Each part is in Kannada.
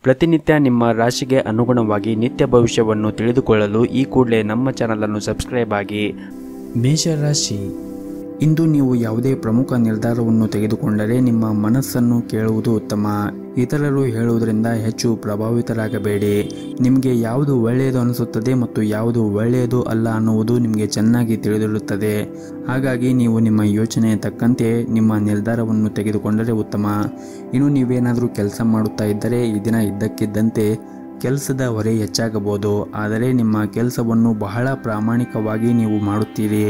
ಪ್ರತಿನಿತ್ಯ ನಿಮ್ಮ ರಾಶಿಗೆ ಅನುಗುಣವಾಗಿ ನಿತ್ಯ ಭವಿಷ್ಯವನ್ನು ತಿಳಿದುಕೊಳ್ಳಲು ಈ ಕೂಡಲೇ ನಮ್ಮ ಚಾನಲನ್ನು ಸಬ್ಸ್ಕ್ರೈಬ್ ಆಗಿ. ಮೇಷರಾಶಿ, ಇಂದು ನೀವು ಯಾವುದೇ ಪ್ರಮುಖ ನಿರ್ಧಾರವನ್ನು ತೆಗೆದುಕೊಂಡರೆ ನಿಮ್ಮ ಮನಸ್ಸನ್ನು ಕೇಳುವುದು ಉತ್ತಮ. ಇತರರು ಹೇಳುವುದರಿಂದ ಹೆಚ್ಚು ಪ್ರಭಾವಿತರಾಗಬೇಡಿ. ನಿಮಗೆ ಯಾವುದು ಒಳ್ಳೆಯದು ಅನಿಸುತ್ತದೆ ಮತ್ತು ಯಾವುದು ಒಳ್ಳೆಯದು ಅಲ್ಲ ಅನ್ನುವುದು ನಿಮಗೆ ಚೆನ್ನಾಗಿ ತಿಳಿದಿರುತ್ತದೆ. ಹಾಗಾಗಿ ನೀವು ನಿಮ್ಮ ಯೋಚನೆಯ ತಕ್ಕಂತೆ ನಿಮ್ಮ ನಿರ್ಧಾರವನ್ನು ತೆಗೆದುಕೊಂಡರೆ ಉತ್ತಮ. ಇನ್ನು ನೀವೇನಾದರೂ ಕೆಲಸ ಮಾಡುತ್ತಾ ಇದ್ದರೆ ಈ ದಿನ ಇದ್ದಕ್ಕಿದ್ದಂತೆ ಕೆಲಸದ ಹೊರೆ ಹೆಚ್ಚಾಗಬಹುದು. ಆದರೆ ನಿಮ್ಮ ಕೆಲಸವನ್ನು ಬಹಳ ಪ್ರಾಮಾಣಿಕವಾಗಿ ನೀವು ಮಾಡುತ್ತೀರಿ.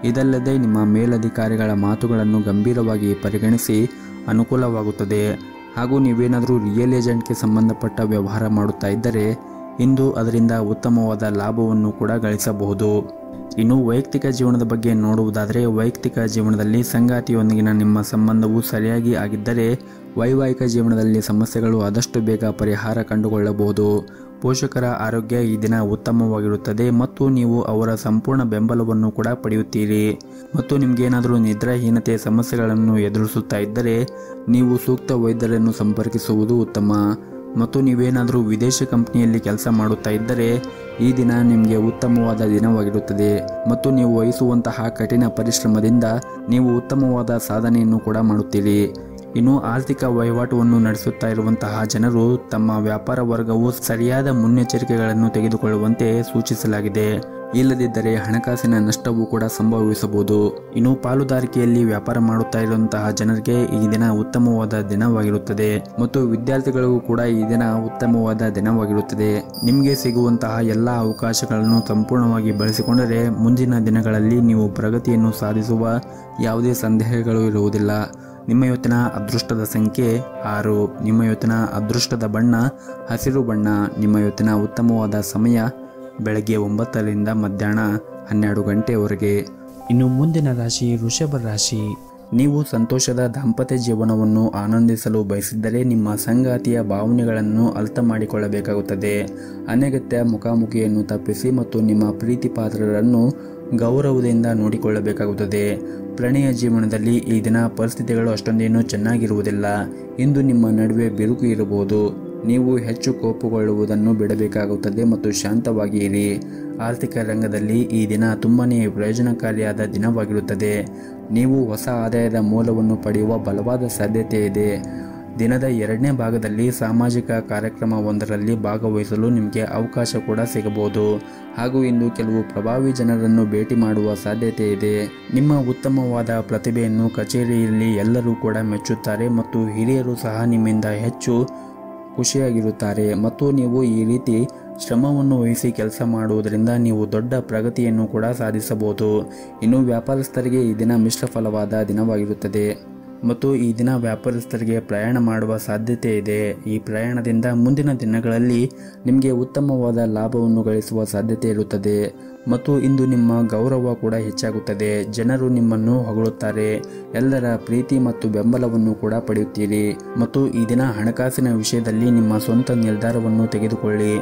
ಇದಲ್ಲದೆ ನಿಮ್ಮ ಮೇಲಧಿಕಾರಿಗಳ ಮಾತುಗಳನ್ನು ಗಂಭೀರವಾಗಿ ಪರಿಗಣಿಸಿ ಅನುಕೂಲವಾಗುತ್ತದೆ. ಹಾಗೂ ನೀವೇನಾದರೂ ರಿಯಲ್ ಏಜೆಂಟ್ಗೆ ಸಂಬಂಧಪಟ್ಟ ವ್ಯವಹಾರ ಮಾಡುತ್ತಾ ಇದ್ದರೆ ಇಂದು ಅದರಿಂದ ಉತ್ತಮವಾದ ಲಾಭವನ್ನು ಕೂಡ ಗಳಿಸಬಹುದು. ಇನ್ನು ವೈಯಕ್ತಿಕ ಜೀವನದ ಬಗ್ಗೆ ನೋಡುವುದಾದರೆ ವೈಯಕ್ತಿಕ ಜೀವನದಲ್ಲಿ ಸಂಗಾತಿಯೊಂದಿಗಿನ ನಿಮ್ಮ ಸಂಬಂಧವು ಸರಿಯಾಗಿ ಆಗಿದ್ದರೆ ವೈವಾಹಿಕ ಜೀವನದಲ್ಲಿ ಸಮಸ್ಯೆಗಳು ಆದಷ್ಟು ಬೇಗ ಪರಿಹಾರ ಕಂಡುಕೊಳ್ಳಬಹುದು. ಪೋಷಕರ ಆರೋಗ್ಯ ಈ ದಿನ ಉತ್ತಮವಾಗಿರುತ್ತದೆ ಮತ್ತು ನೀವು ಅವರ ಸಂಪೂರ್ಣ ಬೆಂಬಲವನ್ನು ಕೂಡ ಪಡೆಯುತ್ತೀರಿ. ಮತ್ತು ನಿಮಗೇನಾದರೂ ನಿದ್ರಾಹೀನತೆ ಸಮಸ್ಯೆಗಳನ್ನು ಎದುರಿಸುತ್ತಾ ಇದ್ದರೆ ನೀವು ಸೂಕ್ತ ವೈದ್ಯರನ್ನು ಸಂಪರ್ಕಿಸುವುದು ಉತ್ತಮ. ಮತ್ತು ನೀವೇನಾದರೂ ವಿದೇಶಿ ಕಂಪನಿಯಲ್ಲಿ ಕೆಲಸ ಮಾಡುತ್ತಾ ಇದ್ದರೆ ಈ ದಿನ ನಿಮಗೆ ಉತ್ತಮವಾದ ದಿನವಾಗಿರುತ್ತದೆ ಮತ್ತು ನೀವು ವಹಿಸುವಂತಹ ಕಠಿಣ ಪರಿಶ್ರಮದಿಂದ ನೀವು ಉತ್ತಮವಾದ ಸಾಧನೆಯನ್ನು ಕೂಡ ಮಾಡುತ್ತೀರಿ. ಇನ್ನು ಆರ್ಥಿಕ ವಹಿವಾಟುವನ್ನು ನಡೆಸುತ್ತಾ ಇರುವಂತಹ ಜನರು ತಮ್ಮ ವ್ಯಾಪಾರ ವರ್ಗವು ಸರಿಯಾದ ಮುನ್ನೆಚ್ಚರಿಕೆಗಳನ್ನು ತೆಗೆದುಕೊಳ್ಳುವಂತೆ ಸೂಚಿಸಲಾಗಿದೆ. ಇಲ್ಲದಿದ್ದರೆ ಹಣಕಾಸಿನ ನಷ್ಟವೂ ಕೂಡ ಸಂಭವಿಸಬಹುದು. ಇನ್ನು ಪಾಲುದಾರಿಕೆಯಲ್ಲಿ ವ್ಯಾಪಾರ ಮಾಡುತ್ತಾ ಇರುವಂತಹ ಜನರಿಗೆ ಈ ದಿನ ಉತ್ತಮವಾದ ದಿನವಾಗಿರುತ್ತದೆ ಮತ್ತು ವಿದ್ಯಾರ್ಥಿಗಳಿಗೂ ಕೂಡ ಈ ದಿನ ಉತ್ತಮವಾದ ದಿನವಾಗಿರುತ್ತದೆ. ನಿಮಗೆ ಸಿಗುವಂತಹ ಎಲ್ಲ ಅವಕಾಶಗಳನ್ನು ಸಂಪೂರ್ಣವಾಗಿ ಬಳಸಿಕೊಂಡರೆ ಮುಂದಿನ ದಿನಗಳಲ್ಲಿ ನೀವು ಪ್ರಗತಿಯನ್ನು ಸಾಧಿಸುವ ಯಾವುದೇ ಸಂದೇಹಗಳು ಇರುವುದಿಲ್ಲ. ನಿಮ್ಮ ಇವತ್ತಿನ ಅದೃಷ್ಟದ ಸಂಖ್ಯೆ 6. ನಿಮ್ಮ ಇವತ್ತಿನ ಅದೃಷ್ಟದ ಬಣ್ಣ ಹಸಿರು ಬಣ್ಣ. ನಿಮ್ಮ ಇವತ್ತಿನ ಉತ್ತಮವಾದ ಸಮಯ ಬೆಳಗ್ಗೆ 9ರಿಂದ ಮಧ್ಯಾಹ್ನ 12 ಗಂಟೆಯವರೆಗೆ. ಇನ್ನು ಮುಂದಿನ ರಾಶಿ ವೃಷಭ ರಾಶಿ. ನೀವು ಸಂತೋಷದ ದಾಂಪತ್ಯ ಜೀವನವನ್ನು ಆನಂದಿಸಲು ಬಯಸಿದ್ದರೆ ನಿಮ್ಮ ಸಂಗಾತಿಯ ಭಾವನೆಗಳನ್ನು ಅರ್ಥ ಮಾಡಿಕೊಳ್ಳಬೇಕಾಗುತ್ತದೆ. ಅನಗತ್ಯ ಮುಖಾಮುಖಿಯನ್ನು ತಪ್ಪಿಸಿ ಮತ್ತು ನಿಮ್ಮ ಪ್ರೀತಿ ಪಾತ್ರರನ್ನು ಗೌರವದಿಂದ ನೋಡಿಕೊಳ್ಳಬೇಕಾಗುತ್ತದೆ. ಪ್ರಣಯ ಜೀವನದಲ್ಲಿ ಈ ದಿನ ಪರಿಸ್ಥಿತಿಗಳು ಅಷ್ಟೊಂದೇನೂ ಚೆನ್ನಾಗಿರುವುದಿಲ್ಲ. ಇಂದು ನಿಮ್ಮ ನಡುವೆ ಬಿರುಕು ಇರಬಹುದು. ನೀವು ಹೆಚ್ಚು ಕೋಪಗೊಳ್ಳುವುದನ್ನು ಬಿಡಬೇಕಾಗುತ್ತದೆ ಮತ್ತು ಶಾಂತವಾಗಿ ಇರಿ. ಆರ್ಥಿಕ ರಂಗದಲ್ಲಿ ಈ ದಿನ ತುಂಬಾನೇ ಪ್ರಯೋಜನಕಾರಿಯಾದ ದಿನವಾಗಿರುತ್ತದೆ. ನೀವು ಹೊಸ ಆದಾಯದ ಮೂಲವನ್ನು ಪಡೆಯುವ ಬಲವಾದ ಸಾಧ್ಯತೆ ಇದೆ. ದಿನದ 2ನೇ ಭಾಗದಲ್ಲಿ ಸಾಮಾಜಿಕ ಕಾರ್ಯಕ್ರಮವೊಂದರಲ್ಲಿ ಭಾಗವಹಿಸಲು ನಿಮಗೆ ಅವಕಾಶ ಕೂಡ ಸಿಗಬಹುದು. ಹಾಗೂ ಇಂದು ಕೆಲವು ಪ್ರಭಾವಿ ಜನರನ್ನು ಭೇಟಿ ಮಾಡುವ ಸಾಧ್ಯತೆ ಇದೆ. ನಿಮ್ಮ ಉತ್ತಮವಾದ ಪ್ರತಿಭೆಯನ್ನು ಕಚೇರಿಯಲ್ಲಿ ಎಲ್ಲರೂ ಕೂಡ ಮೆಚ್ಚುತ್ತಾರೆ ಮತ್ತು ಹಿರಿಯರು ಸಹ ನಿಮ್ಮಿಂದ ಹೆಚ್ಚು ಖುಷಿಯಾಗಿರುತ್ತಾರೆ ಮತ್ತು ನೀವು ಈ ರೀತಿ ಶ್ರಮವನ್ನು ವಹಿಸಿ ಕೆಲಸ ಮಾಡುವುದರಿಂದ ನೀವು ದೊಡ್ಡ ಪ್ರಗತಿಯನ್ನು ಕೂಡ ಸಾಧಿಸಬಹುದು. ಇನ್ನು ವ್ಯಾಪಾರಸ್ಥರಿಗೆ ಈ ದಿನ ಮಿಶ್ರ ಫಲವಾದ ದಿನವಾಗಿರುತ್ತದೆ ಮತ್ತು ಈ ದಿನ ವ್ಯಾಪಾರಸ್ಥರಿಗೆ ಪ್ರಯಾಣ ಮಾಡುವ ಸಾಧ್ಯತೆ ಇದೆ. ಈ ಪ್ರಯಾಣದಿಂದ ಮುಂದಿನ ದಿನಗಳಲ್ಲಿ ನಿಮಗೆ ಉತ್ತಮವಾದ ಲಾಭವನ್ನು ಗಳಿಸುವ ಸಾಧ್ಯತೆ ಇರುತ್ತದೆ ಮತ್ತು ಇಂದು ನಿಮ್ಮ ಗೌರವ ಕೂಡ ಹೆಚ್ಚಾಗುತ್ತದೆ. ಜನರು ನಿಮ್ಮನ್ನು ಹೊಗಳುತ್ತಾರೆ. ಎಲ್ಲರ ಪ್ರೀತಿ ಮತ್ತು ಬೆಂಬಲವನ್ನು ಕೂಡ ಪಡೆಯುತ್ತೀರಿ ಮತ್ತು ಈ ದಿನ ಹಣಕಾಸಿನ ವಿಷಯದಲ್ಲಿ ನಿಮ್ಮ ಸ್ವಂತ ನಿರ್ಧಾರವನ್ನು ತೆಗೆದುಕೊಳ್ಳಿ.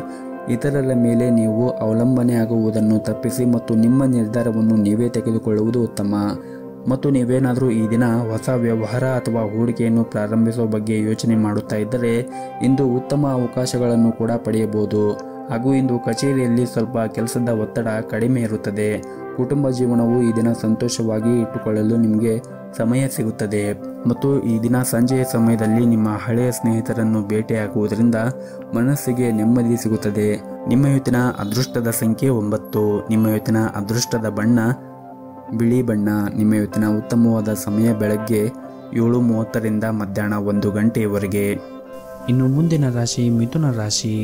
ಇತರರ ಮೇಲೆ ನೀವು ಅವಲಂಬನೆ ಆಗುವುದನ್ನು ತಪ್ಪಿಸಿ ಮತ್ತು ನಿಮ್ಮ ನಿರ್ಧಾರವನ್ನು ನೀವೇ ತೆಗೆದುಕೊಳ್ಳುವುದು ಉತ್ತಮ. ಮತ್ತು ನೀವೇನಾದರೂ ಈ ದಿನ ಹೊಸ ವ್ಯವಹಾರ ಅಥವಾ ಹೂಡಿಕೆಯನ್ನು ಪ್ರಾರಂಭಿಸುವ ಬಗ್ಗೆ ಯೋಚನೆ ಮಾಡುತ್ತಾ ಇದ್ದರೆ ಇಂದು ಉತ್ತಮ ಅವಕಾಶಗಳನ್ನು ಕೂಡ ಪಡೆಯಬಹುದು. ಹಾಗೂ ಇಂದು ಕಚೇರಿಯಲ್ಲಿ ಸ್ವಲ್ಪ ಕೆಲಸದ ಒತ್ತಡ ಕಡಿಮೆ ಇರುತ್ತದೆ. ಕುಟುಂಬ ಜೀವನವು ಈ ದಿನ ಸಂತೋಷವಾಗಿ ಇಟ್ಟುಕೊಳ್ಳಲು ನಿಮಗೆ ಸಮಯ ಸಿಗುತ್ತದೆ ಮತ್ತು ಈ ದಿನ ಸಂಜೆಯ ಸಮಯದಲ್ಲಿ ನಿಮ್ಮ ಹಳೆಯ ಸ್ನೇಹಿತರನ್ನು ಭೇಟಿಯಾಗುವುದರಿಂದ ಮನಸ್ಸಿಗೆ ನೆಮ್ಮದಿ ಸಿಗುತ್ತದೆ. ನಿಮ್ಮ ಇವತ್ತಿನ ಅದೃಷ್ಟದ ಸಂಖ್ಯೆ 9. ನಿಮ್ಮ ಇವತ್ತಿನ ಅದೃಷ್ಟದ ಬಣ್ಣ ಬಿಳಿ ಬಣ್ಣ. ನಿಮ್ಮ ಇವತ್ತಿನ ಉತ್ತಮವಾದ ಸಮಯ ಬೆಳಗ್ಗೆ 7:30ರಿಂದ ಮಧ್ಯಾಹ್ನ 1 ಗಂಟೆಯವರೆಗೆ. ಇನ್ನು ಮುಂದಿನ ರಾಶಿ ಮಿಥುನ ರಾಶಿ.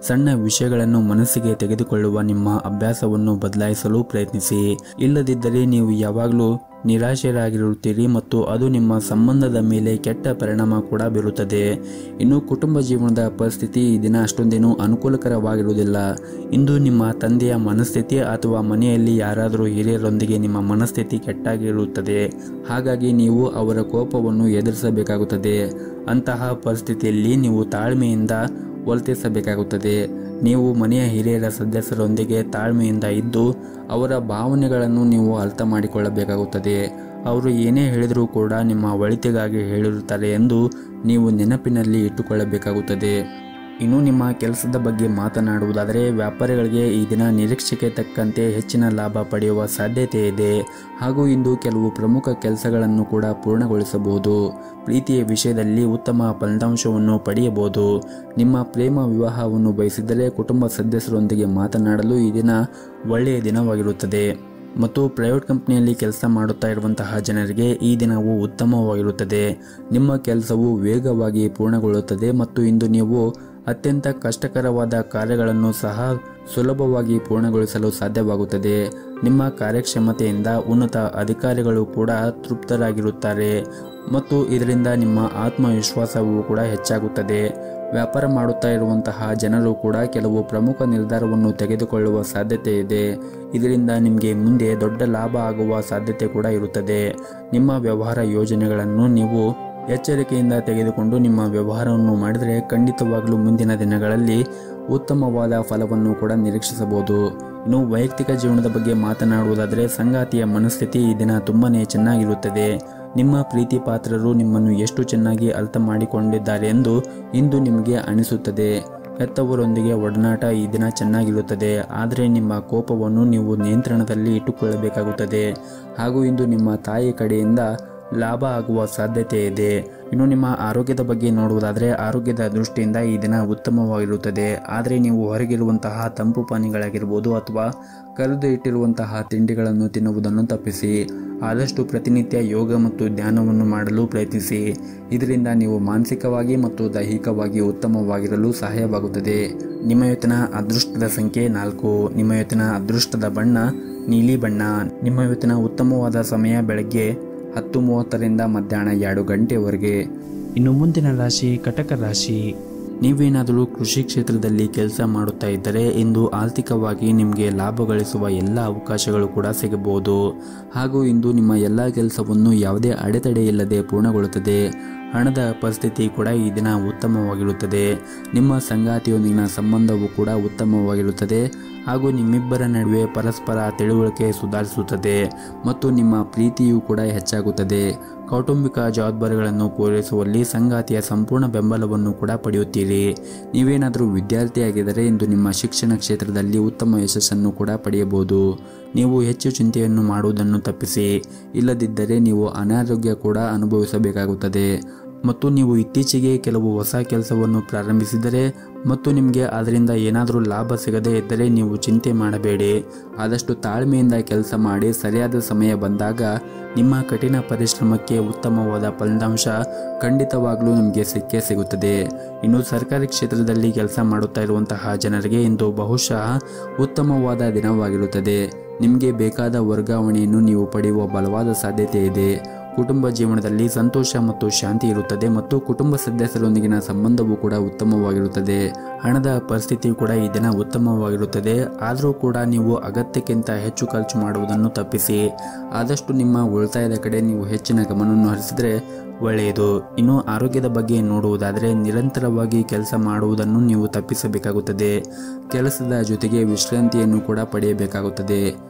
ಸಣ್ಣ ವಿಷಯಗಳನ್ನು ಮನಸ್ಸಿಗೆ ತೆಗೆದುಕೊಳ್ಳುವ ನಿಮ್ಮ ಅಭ್ಯಾಸವನ್ನು ಬದಲಾಯಿಸಲು ಪ್ರಯತ್ನಿಸಿ. ಇಲ್ಲದಿದ್ದರೆ ನೀವು ಯಾವಾಗಲೂ ನಿರಾಶರಾಗಿರುತ್ತೀರಿ ಮತ್ತು ಅದು ನಿಮ್ಮ ಸಂಬಂಧದ ಮೇಲೆ ಕೆಟ್ಟ ಪರಿಣಾಮ ಕೂಡ ಬೀರುತ್ತದೆ. ಇನ್ನು ಕುಟುಂಬ ಜೀವನದ ಪರಿಸ್ಥಿತಿ ಈ ದಿನ ಅಷ್ಟೊಂದೇನೂ ಅನುಕೂಲಕರವಾಗಿರುವುದಿಲ್ಲ. ಇಂದು ನಿಮ್ಮ ತಂದೆಯ ಮನಸ್ಥಿತಿ ಅಥವಾ ಮನೆಯಲ್ಲಿ ಯಾರಾದರೂ ಹಿರಿಯರೊಂದಿಗೆ ನಿಮ್ಮ ಮನಸ್ಥಿತಿ ಕೆಟ್ಟಾಗಿರುತ್ತದೆ. ಹಾಗಾಗಿ ನೀವು ಅವರ ಕೋಪವನ್ನು ಎದುರಿಸಬೇಕಾಗುತ್ತದೆ. ಅಂತಹ ಪರಿಸ್ಥಿತಿಯಲ್ಲಿ ನೀವು ತಾಳ್ಮೆಯಿಂದ ವರ್ತಿಸಬೇಕಾಗುತ್ತದೆ. ನೀವು ಮನೆಯ ಹಿರಿಯರ ಸದಸ್ಯರೊಂದಿಗೆ ತಾಳ್ಮೆಯಿಂದ ಇದ್ದು ಅವರ ಭಾವನೆಗಳನ್ನು ನೀವು ಅರ್ಥ ಮಾಡಿಕೊಳ್ಳಬೇಕಾಗುತ್ತದೆ. ಅವರು ಏನೇ ಹೇಳಿದರೂ ಕೂಡ ನಿಮ್ಮ ಒಳಿತಿಗಾಗಿ ಹೇಳಿರುತ್ತಾರೆ ಎಂದು ನೀವು ನೆನಪಿನಲ್ಲಿ ಇಟ್ಟುಕೊಳ್ಳಬೇಕಾಗುತ್ತದೆ. ಇನ್ನು ನಿಮ್ಮ ಕೆಲಸದ ಬಗ್ಗೆ ಮಾತನಾಡುವುದಾದರೆ ವ್ಯಾಪಾರಿಗಳಿಗೆ ಈ ದಿನ ನಿರೀಕ್ಷೆಗೆ ತಕ್ಕಂತೆ ಹೆಚ್ಚಿನ ಲಾಭ ಪಡೆಯುವ ಸಾಧ್ಯತೆ ಇದೆ. ಹಾಗೂ ಇಂದು ಕೆಲವು ಪ್ರಮುಖ ಕೆಲಸಗಳನ್ನು ಕೂಡ ಪೂರ್ಣಗೊಳಿಸಬಹುದು. ಪ್ರೀತಿಯ ವಿಷಯದಲ್ಲಿ ಉತ್ತಮ ಫಲಿತಾಂಶವನ್ನು ಪಡೆಯಬಹುದು. ನಿಮ್ಮ ಪ್ರೇಮ ವಿವಾಹವನ್ನು ಬಯಸಿದರೆ ಕುಟುಂಬ ಸದಸ್ಯರೊಂದಿಗೆ ಮಾತನಾಡಲು ಈ ದಿನ ಒಳ್ಳೆಯ ದಿನವಾಗಿರುತ್ತದೆ. ಮತ್ತು ಪ್ರೈವೇಟ್ ಕಂಪನಿಯಲ್ಲಿ ಕೆಲಸ ಮಾಡುತ್ತಾ ಇರುವಂತಹ ಜನರಿಗೆ ಈ ದಿನವು ಉತ್ತಮವಾಗಿರುತ್ತದೆ. ನಿಮ್ಮ ಕೆಲಸವು ವೇಗವಾಗಿ ಪೂರ್ಣಗೊಳ್ಳುತ್ತದೆ ಮತ್ತು ಇಂದು ನೀವು ಅತ್ಯಂತ ಕಷ್ಟಕರವಾದ ಕಾರ್ಯಗಳನ್ನು ಸಹ ಸುಲಭವಾಗಿ ಪೂರ್ಣಗೊಳಿಸಲು ಸಾಧ್ಯವಾಗುತ್ತದೆ. ನಿಮ್ಮ ಕಾರ್ಯಕ್ಷಮತೆಯಿಂದ ಉನ್ನತ ಅಧಿಕಾರಿಗಳು ಕೂಡ ತೃಪ್ತರಾಗಿರುತ್ತಾರೆ ಮತ್ತು ಇದರಿಂದ ನಿಮ್ಮ ಆತ್ಮವಿಶ್ವಾಸವೂ ಕೂಡ ಹೆಚ್ಚಾಗುತ್ತದೆ. ವ್ಯಾಪಾರ ಮಾಡುತ್ತಾ ಇರುವಂತಹ ಜನರು ಕೂಡ ಕೆಲವು ಪ್ರಮುಖ ನಿರ್ಧಾರವನ್ನು ತೆಗೆದುಕೊಳ್ಳುವ ಸಾಧ್ಯತೆ ಇದೆ. ಇದರಿಂದ ನಿಮಗೆ ಮುಂದೆ ದೊಡ್ಡ ಲಾಭ ಆಗುವ ಸಾಧ್ಯತೆ ಕೂಡ ಇರುತ್ತದೆ. ನಿಮ್ಮ ವ್ಯವಹಾರ ಯೋಜನೆಗಳನ್ನು ನೀವು ಎಚ್ಚರಿಕೆಯಿಂದ ತೆಗೆದುಕೊಂಡು ನಿಮ್ಮ ವ್ಯವಹಾರವನ್ನು ಮಾಡಿದರೆ ಖಂಡಿತವಾಗಲೂ ಮುಂದಿನ ದಿನಗಳಲ್ಲಿ ಉತ್ತಮವಾದ ಫಲವನ್ನು ಕೂಡ ನಿರೀಕ್ಷಿಸಬಹುದು. ಇನ್ನು ವೈಯಕ್ತಿಕ ಜೀವನದ ಬಗ್ಗೆ ಮಾತನಾಡುವುದಾದರೆ ಸಂಗಾತಿಯ ಮನಸ್ಥಿತಿ ಈ ದಿನ ತುಂಬಾನೇ ಚೆನ್ನಾಗಿರುತ್ತದೆ. ನಿಮ್ಮ ಪ್ರೀತಿ ಪಾತ್ರರು ನಿಮ್ಮನ್ನು ಎಷ್ಟು ಚೆನ್ನಾಗಿ ಅರ್ಥ ಮಾಡಿಕೊಂಡಿದ್ದಾರೆ ಎಂದು ಇಂದು ನಿಮಗೆ ಅನಿಸುತ್ತದೆ. ಹೆತ್ತವರೊಂದಿಗೆ ಒಡನಾಟ ಈ ದಿನ ಚೆನ್ನಾಗಿರುತ್ತದೆ. ಆದರೆ ನಿಮ್ಮ ಕೋಪವನ್ನು ನೀವು ನಿಯಂತ್ರಣದಲ್ಲಿ ಇಟ್ಟುಕೊಳ್ಳಬೇಕಾಗುತ್ತದೆ. ಹಾಗೂ ಇಂದು ನಿಮ್ಮ ತಾಯಿ ಕಡೆಯಿಂದ ಲಾಭ ಆಗುವ ಸಾಧ್ಯತೆ ಇದೆ. ಇನ್ನು ನಿಮ್ಮ ಆರೋಗ್ಯದ ಬಗ್ಗೆ ನೋಡುವುದಾದರೆ ಆರೋಗ್ಯದ ದೃಷ್ಟಿಯಿಂದ ಈ ದಿನ ಉತ್ತಮವಾಗಿರುತ್ತದೆ. ಆದರೆ ನೀವು ಹೊರಗಿರುವಂತಹ ತಂಪು ಪಾನೀಯಗಳಾಗಿರ್ಬೋದು ಅಥವಾ ಕರೆದು ಇಟ್ಟಿರುವಂತಹ ತಿಂಡಿಗಳನ್ನು ತಿನ್ನುವುದನ್ನು ತಪ್ಪಿಸಿ. ಆದಷ್ಟು ಪ್ರತಿನಿತ್ಯ ಯೋಗ ಮತ್ತು ಧ್ಯಾನವನ್ನು ಮಾಡಲು ಪ್ರಯತ್ನಿಸಿ. ಇದರಿಂದ ನೀವು ಮಾನಸಿಕವಾಗಿ ಮತ್ತು ದೈಹಿಕವಾಗಿ ಉತ್ತಮವಾಗಿರಲು ಸಹಾಯವಾಗುತ್ತದೆ. ನಿಮ್ಮ ಇವತ್ತಿನ ಅದೃಷ್ಟದ ಸಂಖ್ಯೆ 4. ನಿಮ್ಮ ಇವತ್ತಿನ ಅದೃಷ್ಟದ ಬಣ್ಣ ನೀಲಿ ಬಣ್ಣ. ನಿಮ್ಮ ಇವತ್ತಿನ ಉತ್ತಮವಾದ ಸಮಯ ಬೆಳಗ್ಗೆ 10:30ರಿಂದ ಮಧ್ಯಾಹ್ನ 2 ಗಂಟೆವರೆಗೆ. ಇನ್ನು ಮುಂದಿನ ರಾಶಿ ಕಟಕ ರಾಶಿ. ನೀವೇನಾದರೂ ಕೃಷಿ ಕ್ಷೇತ್ರದಲ್ಲಿ ಕೆಲಸ ಮಾಡುತ್ತಾ ಇದ್ದರೆ ಇಂದು ಆರ್ಥಿಕವಾಗಿ ನಿಮಗೆ ಲಾಭ ಗಳಿಸುವ ಎಲ್ಲ ಅವಕಾಶಗಳು ಕೂಡ ಸಿಗಬಹುದು. ಹಾಗೂ ಇಂದು ನಿಮ್ಮ ಎಲ್ಲ ಕೆಲಸವನ್ನು ಯಾವುದೇ ಅಡೆತಡೆ ಇಲ್ಲದೆ ಪೂರ್ಣಗೊಳ್ಳುತ್ತದೆ. ಹಣದ ಪರಿಸ್ಥಿತಿ ಕೂಡ ಈ ದಿನ ಉತ್ತಮವಾಗಿರುತ್ತದೆ. ನಿಮ್ಮ ಸಂಗಾತಿಯೊಂದಿಗಿನ ಸಂಬಂಧವೂ ಕೂಡ ಉತ್ತಮವಾಗಿರುತ್ತದೆ. ಹಾಗೂ ನಿಮ್ಮಿಬ್ಬರ ನಡುವೆ ಪರಸ್ಪರ ತಿಳುವಳಿಕೆ ಸುಧಾರಿಸುತ್ತದೆ ಮತ್ತು ನಿಮ್ಮ ಪ್ರೀತಿಯೂ ಕೂಡ ಹೆಚ್ಚಾಗುತ್ತದೆ. ಕೌಟುಂಬಿಕ ಜವಾಬ್ದಾರಿಗಳನ್ನು ಪೂರೈಸುವಲ್ಲಿ ಸಂಗಾತಿಯ ಸಂಪೂರ್ಣ ಬೆಂಬಲವನ್ನು ಕೂಡ ಪಡೆಯುತ್ತೀರಿ. ನೀವೇನಾದರೂ ವಿದ್ಯಾರ್ಥಿಯಾಗಿದ್ದರೆ ಇಂದು ನಿಮ್ಮ ಶಿಕ್ಷಣ ಕ್ಷೇತ್ರದಲ್ಲಿ ಉತ್ತಮ ಯಶಸ್ಸನ್ನು ಕೂಡ ಪಡೆಯಬಹುದು. ನೀವು ಹೆಚ್ಚು ಚಿಂತೆಯನ್ನು ಮಾಡುವುದನ್ನು ತಪ್ಪಿಸಿ. ಇಲ್ಲದಿದ್ದರೆ ನೀವು ಅನಾರೋಗ್ಯ ಕೂಡ ಅನುಭವಿಸಬೇಕಾಗುತ್ತದೆ. ಮತ್ತು ನೀವು ಇತ್ತೀಚೆಗೆ ಕೆಲವು ಹೊಸ ಕೆಲಸವನ್ನು ಪ್ರಾರಂಭಿಸಿದರೆ ಮತ್ತು ನಿಮಗೆ ಅದರಿಂದ ಏನಾದರೂ ಲಾಭ ಸಿಗದೇ ಇದ್ದರೆ ನೀವು ಚಿಂತೆ ಮಾಡಬೇಡಿ. ಆದಷ್ಟು ತಾಳ್ಮೆಯಿಂದ ಕೆಲಸ ಮಾಡಿ. ಸರಿಯಾದ ಸಮಯ ಬಂದಾಗ ನಿಮ್ಮ ಕಠಿಣ ಪರಿಶ್ರಮಕ್ಕೆ ಉತ್ತಮವಾದ ಫಲಿತಾಂಶ ಖಂಡಿತವಾಗಲೂ ನಿಮಗೆ ಸಿಕ್ಕೇ ಸಿಗುತ್ತದೆ. ಇನ್ನು ಸರ್ಕಾರಿ ಕ್ಷೇತ್ರದಲ್ಲಿ ಕೆಲಸ ಮಾಡುತ್ತಾ ಇರುವಂತಹ ಜನರಿಗೆ ಇಂದು ಬಹುಶಃ ಉತ್ತಮವಾದ ದಿನವಾಗಿರುತ್ತದೆ. ನಿಮಗೆ ಬೇಕಾದ ವರ್ಗಾವಣೆಯನ್ನು ನೀವು ಪಡೆಯುವ ಬಲವಾದ ಸಾಧ್ಯತೆ ಇದೆ. ಕುಟುಂಬ ಜೀವನದಲ್ಲಿ ಸಂತೋಷ ಮತ್ತು ಶಾಂತಿ ಇರುತ್ತದೆ ಮತ್ತು ಕುಟುಂಬ ಸದಸ್ಯರೊಂದಿಗಿನ ಸಂಬಂಧವೂ ಕೂಡ ಉತ್ತಮವಾಗಿರುತ್ತದೆ. ಹಣದ ಪರಿಸ್ಥಿತಿಯು ಕೂಡ ಈ ದಿನ ಉತ್ತಮವಾಗಿರುತ್ತದೆ. ಆದರೂ ಕೂಡ ನೀವು ಅಗತ್ಯಕ್ಕಿಂತ ಹೆಚ್ಚು ಖರ್ಚು ಮಾಡುವುದನ್ನು ತಪ್ಪಿಸಿ. ಆದಷ್ಟು ನಿಮ್ಮ ಉಳಿತಾಯದ ಕಡೆ ನೀವು ಹೆಚ್ಚಿನ ಗಮನವನ್ನು ಹರಿಸಿದರೆ ಒಳ್ಳೆಯದು. ಇನ್ನು ಆರೋಗ್ಯದ ಬಗ್ಗೆ ನೋಡುವುದಾದರೆ ನಿರಂತರವಾಗಿ ಕೆಲಸ ಮಾಡುವುದನ್ನು ನೀವು ತಪ್ಪಿಸಬೇಕಾಗುತ್ತದೆ. ಕೆಲಸದ ಜೊತೆಗೆ ವಿಶ್ರಾಂತಿಯನ್ನು ಕೂಡ ಪಡೆಯಬೇಕಾಗುತ್ತದೆ.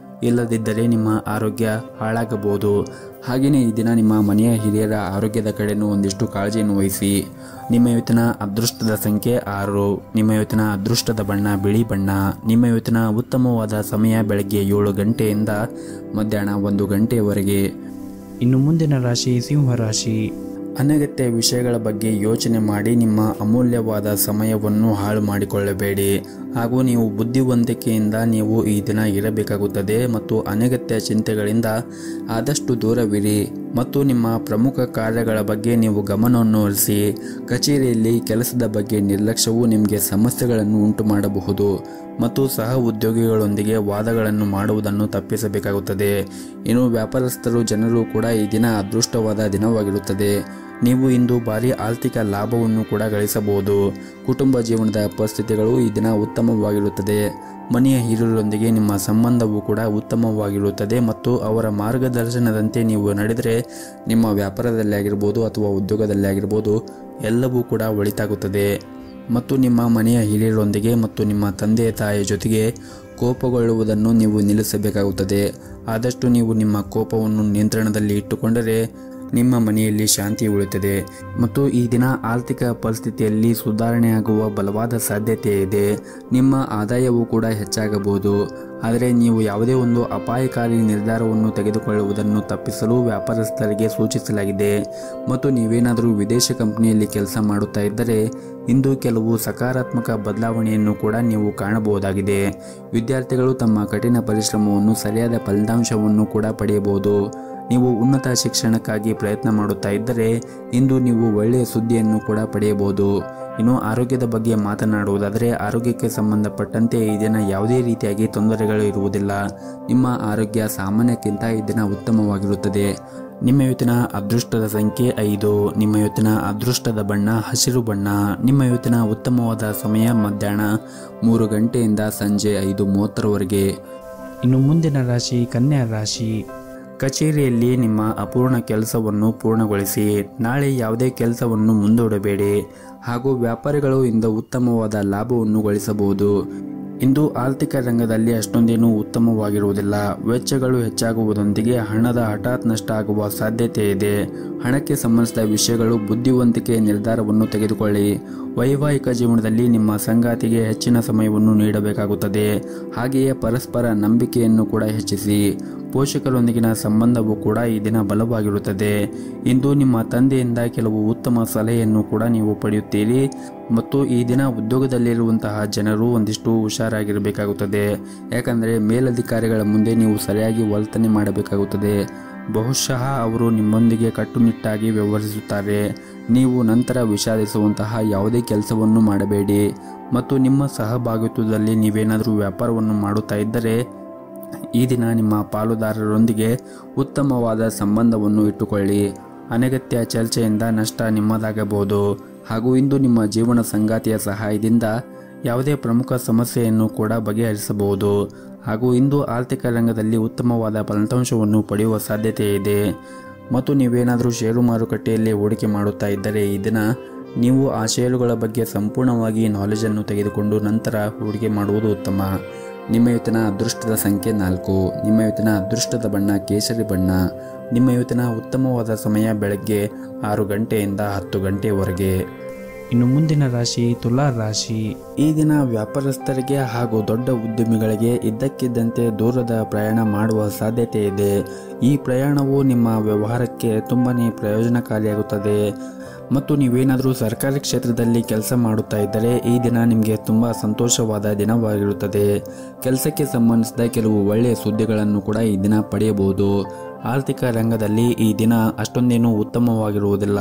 ಇಲ್ಲದಿದ್ದರೆ ನಿಮ್ಮ ಆರೋಗ್ಯ ಹಾಳಾಗಬಹುದು. ಹಾಗೆಯೇ ಈ ದಿನ ನಿಮ್ಮ ಮನೆಯ ಹಿರಿಯರ ಆರೋಗ್ಯದ ಕಡೆನೂ ಒಂದಿಷ್ಟು ಕಾಳಜಿಯನ್ನು ವಹಿಸಿ. ನಿಮ್ಮ ಇವತ್ತಿನ ಅದೃಷ್ಟದ ಸಂಖ್ಯೆ 6. ನಿಮ್ಮ ಇವತ್ತಿನ ಅದೃಷ್ಟದ ಬಣ್ಣ ಬಿಳಿ ಬಣ್ಣ. ನಿಮ್ಮ ಇವತ್ತಿನ ಉತ್ತಮವಾದ ಸಮಯ ಬೆಳಗ್ಗೆ 7 ಗಂಟೆಯಿಂದ ಮಧ್ಯಾಹ್ನ 1 ಗಂಟೆಯವರೆಗೆ. ಇನ್ನು ಮುಂದಿನ ರಾಶಿ ಸಿಂಹರಾಶಿ. ಅನಗತ್ಯ ವಿಷಯಗಳ ಬಗ್ಗೆ ಯೋಚನೆ ಮಾಡಿ ನಿಮ್ಮ ಅಮೂಲ್ಯವಾದ ಸಮಯವನ್ನು ಹಾಳು ಮಾಡಿಕೊಳ್ಳಬೇಡಿ. ಹಾಗೂ ನೀವು ಬುದ್ಧಿವಂತಿಕೆಯಿಂದ ನೀವು ಈ ದಿನ ಇರಬೇಕಾಗುತ್ತದೆ ಮತ್ತು ಅನಗತ್ಯ ಚಿಂತೆಗಳಿಂದ ಆದಷ್ಟು ದೂರವಿರಿ. ಮತ್ತು ನಿಮ್ಮ ಪ್ರಮುಖ ಕಾರ್ಯಗಳ ಬಗ್ಗೆ ನೀವು ಗಮನವನ್ನು ಹರಿಸಿ. ಕಚೇರಿಯಲ್ಲಿ ಕೆಲಸದ ಬಗ್ಗೆ ನಿರ್ಲಕ್ಷ್ಯವು ನಿಮಗೆ ಸಮಸ್ಯೆಗಳನ್ನು ಉಂಟು ಮಾಡಬಹುದು ಮತ್ತು ಸಹ ಉದ್ಯೋಗಿಗಳೊಂದಿಗೆ ವಾದಗಳನ್ನು ಮಾಡುವುದನ್ನು ತಪ್ಪಿಸಬೇಕಾಗುತ್ತದೆ. ಇನ್ನು ವ್ಯಾಪಾರಸ್ಥರು ಜನರು ಕೂಡ ಈ ದಿನ ಅದೃಷ್ಟವಾದ ದಿನವಾಗಿರುತ್ತದೆ. ನೀವು ಇಂದು ಭಾರಿ ಆರ್ಥಿಕ ಲಾಭವನ್ನು ಕೂಡ ಗಳಿಸಬಹುದು. ಕುಟುಂಬ ಜೀವನದ ಪರಿಸ್ಥಿತಿಗಳು ಈ ದಿನ ಉತ್ತಮವಾಗಿರುತ್ತದೆ. ಮನೆಯ ಹಿರಿಯರೊಂದಿಗೆ ನಿಮ್ಮ ಸಂಬಂಧವೂ ಕೂಡ ಉತ್ತಮವಾಗಿರುತ್ತದೆ ಮತ್ತು ಅವರ ಮಾರ್ಗದರ್ಶನದಂತೆ ನೀವು ನಡೆದರೆ ನಿಮ್ಮ ವ್ಯಾಪಾರದಲ್ಲಿ ಆಗಿರ್ಬೋದು ಅಥವಾ ಉದ್ಯೋಗದಲ್ಲಿ ಆಗಿರ್ಬೋದು ಎಲ್ಲವೂ ಕೂಡ ಒಳಿತಾಗುತ್ತದೆ. ಮತ್ತು ನಿಮ್ಮ ಮನೆಯ ಹಿರಿಯರೊಂದಿಗೆ ಮತ್ತು ನಿಮ್ಮ ತಂದೆ ತಾಯಿಯ ಜೊತೆಗೆ ಕೋಪಗೊಳ್ಳುವುದನ್ನು ನೀವು ನಿಲ್ಲಿಸಬೇಕಾಗುತ್ತದೆ. ಆದಷ್ಟು ನೀವು ನಿಮ್ಮ ಕೋಪವನ್ನು ನಿಯಂತ್ರಣದಲ್ಲಿ ಇಟ್ಟುಕೊಂಡರೆ ನಿಮ್ಮ ಮನೆಯಲ್ಲಿ ಶಾಂತಿ ಉಳಿಯುತ್ತದೆ ಮತ್ತು ಈ ದಿನ ಆರ್ಥಿಕ ಪರಿಸ್ಥಿತಿಯಲ್ಲಿ ಸುಧಾರಣೆಯಾಗುವ ಬಲವಾದ ಸಾಧ್ಯತೆ ಇದೆ. ನಿಮ್ಮ ಆದಾಯವೂ ಕೂಡ ಹೆಚ್ಚಾಗಬಹುದು. ಆದರೆ ನೀವು ಯಾವುದೇ ಒಂದು ಅಪಾಯಕಾರಿ ನಿರ್ಧಾರವನ್ನು ತೆಗೆದುಕೊಳ್ಳುವುದನ್ನು ತಪ್ಪಿಸಲು ವ್ಯಾಪಾರಸ್ಥರಿಗೆ ಸೂಚಿಸಲಾಗಿದೆ. ಮತ್ತು ನೀವೇನಾದರೂ ವಿದೇಶ ಕಂಪನಿಯಲ್ಲಿ ಕೆಲಸ ಮಾಡುತ್ತಾ ಇದ್ದರೆ ಇಂದು ಕೆಲವು ಸಕಾರಾತ್ಮಕ ಬದಲಾವಣೆಯನ್ನು ಕೂಡ ನೀವು ಕಾಣಬಹುದಾಗಿದೆ. ವಿದ್ಯಾರ್ಥಿಗಳು ತಮ್ಮ ಕಠಿಣ ಪರಿಶ್ರಮವನ್ನು ಸರಿಯಾದ ಫಲಿತಾಂಶವನ್ನು ಕೂಡ ಪಡೆಯಬಹುದು. ನೀವು ಉನ್ನತ ಶಿಕ್ಷಣಕ್ಕಾಗಿ ಪ್ರಯತ್ನ ಮಾಡುತ್ತಾ ಇದ್ದರೆ ಇಂದು ನೀವು ಒಳ್ಳೆಯ ಸುದ್ದಿಯನ್ನು ಕೂಡ ಪಡೆಯಬಹುದು. ಇನ್ನು ಆರೋಗ್ಯದ ಬಗ್ಗೆ ಮಾತನಾಡುವುದಾದರೆ ಆರೋಗ್ಯಕ್ಕೆ ಸಂಬಂಧಪಟ್ಟಂತೆ ಈ ದಿನ ಯಾವುದೇ ರೀತಿಯಾಗಿ ತೊಂದರೆಗಳು ಇರುವುದಿಲ್ಲ. ನಿಮ್ಮ ಆರೋಗ್ಯ ಸಾಮಾನ್ಯಕ್ಕಿಂತ ಈ ದಿನ ಉತ್ತಮವಾಗಿರುತ್ತದೆ. ನಿಮ್ಮ ಇವತ್ತಿನ ಅದೃಷ್ಟದ ಸಂಖ್ಯೆ 5. ನಿಮ್ಮ ಇವತ್ತಿನ ಅದೃಷ್ಟದ ಬಣ್ಣ ಹಸಿರು ಬಣ್ಣ. ನಿಮ್ಮ ಇವತ್ತಿನ ಉತ್ತಮವಾದ ಸಮಯ ಮಧ್ಯಾಹ್ನ 3 ಗಂಟೆಯಿಂದ ಸಂಜೆ 5:30ರವರೆಗೆ. ಇನ್ನು ಮುಂದಿನ ರಾಶಿ ಕನ್ಯಾ ರಾಶಿ. ಕಚೇರಿಯಲ್ಲಿ ನಿಮ್ಮ ಅಪೂರ್ಣ ಕೆಲಸವನ್ನು ಪೂರ್ಣಗೊಳಿಸಿ. ನಾಳೆ ಯಾವುದೇ ಕೆಲಸವನ್ನು ಮುಂದೂಡಬೇಡಿ. ಹಾಗೂ ವ್ಯಾಪಾರಿಗಳು ಇಂದು ಉತ್ತಮವಾದ ಲಾಭವನ್ನು ಗಳಿಸಬಹುದು. ಇಂದು ಆರ್ಥಿಕ ರಂಗದಲ್ಲಿ ಅಷ್ಟೊಂದೇನೂ ಉತ್ತಮವಾಗಿರುವುದಿಲ್ಲ. ವೆಚ್ಚಗಳು ಹೆಚ್ಚಾಗುವುದರೊಂದಿಗೆ ಹಣದ ಹಠಾತ್ ನಷ್ಟ ಆಗುವ ಸಾಧ್ಯತೆ ಇದೆ. ಹಣಕ್ಕೆ ಸಂಬಂಧಿಸಿದ ವಿಷಯಗಳು ಬುದ್ಧಿವಂತಿಕೆ ನಿರ್ಧಾರವನ್ನು ತೆಗೆದುಕೊಳ್ಳಿ. ವೈವಾಹಿಕ ಜೀವನದಲ್ಲಿ ನಿಮ್ಮ ಸಂಗಾತಿಗೆ ಹೆಚ್ಚಿನ ಸಮಯವನ್ನು ನೀಡಬೇಕಾಗುತ್ತದೆ. ಹಾಗೆಯೇ ಪರಸ್ಪರ ನಂಬಿಕೆಯನ್ನು ಕೂಡ ಹೆಚ್ಚಿಸಿ. ಪೋಷಕರೊಂದಿಗಿನ ಸಂಬಂಧವು ಕೂಡ ಈ ದಿನ ಬಲವಾಗಿರುತ್ತದೆ. ಇಂದು ನಿಮ್ಮ ತಂದೆಯಿಂದ ಕೆಲವು ಉತ್ತಮ ಸಲಹೆಯನ್ನು ಕೂಡ ನೀವು ಪಡೆಯುತ್ತೀರಿ. ಮತ್ತು ಈ ದಿನ ಉದ್ಯೋಗದಲ್ಲಿರುವಂತಹ ಜನರು ಒಂದಿಷ್ಟು ಹುಷಾರಾಗಿರಬೇಕಾಗುತ್ತದೆ. ಯಾಕಂದರೆ ಮೇಲಧಿಕಾರಿಗಳ ಮುಂದೆ ನೀವು ಸರಿಯಾಗಿ ವರ್ತನೆ ಮಾಡಬೇಕಾಗುತ್ತದೆ. ಬಹುಶಃ ಅವರು ನಿಮ್ಮೊಂದಿಗೆ ಕಟ್ಟುನಿಟ್ಟಾಗಿ ವ್ಯವಹರಿಸುತ್ತಾರೆ. ನೀವು ನಂತರ ವಿಷಾದಿಸುವಂತಹ ಯಾವುದೇ ಕೆಲಸವನ್ನು ಮಾಡಬೇಡಿ. ಮತ್ತು ನಿಮ್ಮ ಸಹಭಾಗಿತ್ವದಲ್ಲಿ ನೀವೇನಾದರೂ ವ್ಯಾಪಾರವನ್ನು ಮಾಡುತ್ತಾ ಇದ್ದರೆ ಈ ದಿನ ನಿಮ್ಮ ಪಾಲುದಾರರೊಂದಿಗೆ ಉತ್ತಮವಾದ ಸಂಬಂಧವನ್ನು ಇಟ್ಟುಕೊಳ್ಳಿ. ಅನಗತ್ಯ ಚರ್ಚೆಯಿಂದ ನಷ್ಟ ನಿಮ್ಮದಾಗಬಹುದು. ಹಾಗೂ ಇಂದು ನಿಮ್ಮ ಜೀವನ ಸಂಗಾತಿಯ ಸಹಾಯದಿಂದ ಯಾವುದೇ ಪ್ರಮುಖ ಸಮಸ್ಯೆಯನ್ನು ಕೂಡ ಬಗೆಹರಿಸಬಹುದು. ಹಾಗೂ ಇಂದು ಆರ್ಥಿಕ ರಂಗದಲ್ಲಿ ಉತ್ತಮವಾದ ಫಲಿತಾಂಶವನ್ನು ಪಡೆಯುವ ಸಾಧ್ಯತೆ ಇದೆ. ಮತ್ತು ನೀವೇನಾದರೂ ಷೇರು ಮಾರುಕಟ್ಟೆಯಲ್ಲಿ ಹೂಡಿಕೆ ಮಾಡುತ್ತಾ ಇದ್ದರೆ ಈ ದಿನ ನೀವು ಆ ಷೇರುಗಳ ಬಗ್ಗೆ ಸಂಪೂರ್ಣವಾಗಿ ನಾಲೆಜನ್ನು ತೆಗೆದುಕೊಂಡು ನಂತರ ಹೂಡಿಕೆ ಮಾಡುವುದು ಉತ್ತಮ. ನಿಮ್ಮ ಇವತ್ತಿನ ಅದೃಷ್ಟದ ಸಂಖ್ಯೆ 4. ನಿಮ್ಮ ಇವತ್ತಿನ ಅದೃಷ್ಟದ ಬಣ್ಣ ಕೇಸರಿ ಬಣ್ಣ. ನಿಮ್ಮ ಇವತ್ತಿನ ಉತ್ತಮವಾದ ಸಮಯ ಬೆಳಗ್ಗೆ 6 ಗಂಟೆಯಿಂದ 10 ಗಂಟೆವರೆಗೆ. ಇನ್ನು ಮುಂದಿನ ರಾಶಿ ತುಲಾ ರಾಶಿ. ಈ ದಿನ ವ್ಯಾಪಾರಸ್ಥರಿಗೆ ಹಾಗೂ ದೊಡ್ಡ ಉದ್ಯಮಿಗಳಿಗೆ ಇದ್ದಕ್ಕಿದ್ದಂತೆ ದೂರದ ಪ್ರಯಾಣ ಮಾಡುವ ಸಾಧ್ಯತೆ ಇದೆ. ಈ ಪ್ರಯಾಣವು ನಿಮ್ಮ ವ್ಯವಹಾರಕ್ಕೆ ತುಂಬಾನೇ ಪ್ರಯೋಜನಕಾರಿಯಾಗುತ್ತದೆ. ಮತ್ತು ನೀವೇನಾದರೂ ಸರ್ಕಾರಿ ಕ್ಷೇತ್ರದಲ್ಲಿ ಕೆಲಸ ಮಾಡುತ್ತಾ ಇದ್ದರೆ ಈ ದಿನ ನಿಮಗೆ ತುಂಬ ಸಂತೋಷವಾದ ದಿನವಾಗಿರುತ್ತದೆ. ಕೆಲಸಕ್ಕೆ ಸಂಬಂಧಿಸಿದ ಕೆಲವು ಒಳ್ಳೆಯ ಸುದ್ದಿಗಳನ್ನು ಕೂಡ ಈ ದಿನ ಪಡೆಯಬಹುದು. ಆರ್ಥಿಕ ರಂಗದಲ್ಲಿ ಈ ದಿನ ಅಷ್ಟೊಂದೇನೂ ಉತ್ತಮವಾಗಿರುವುದಿಲ್ಲ.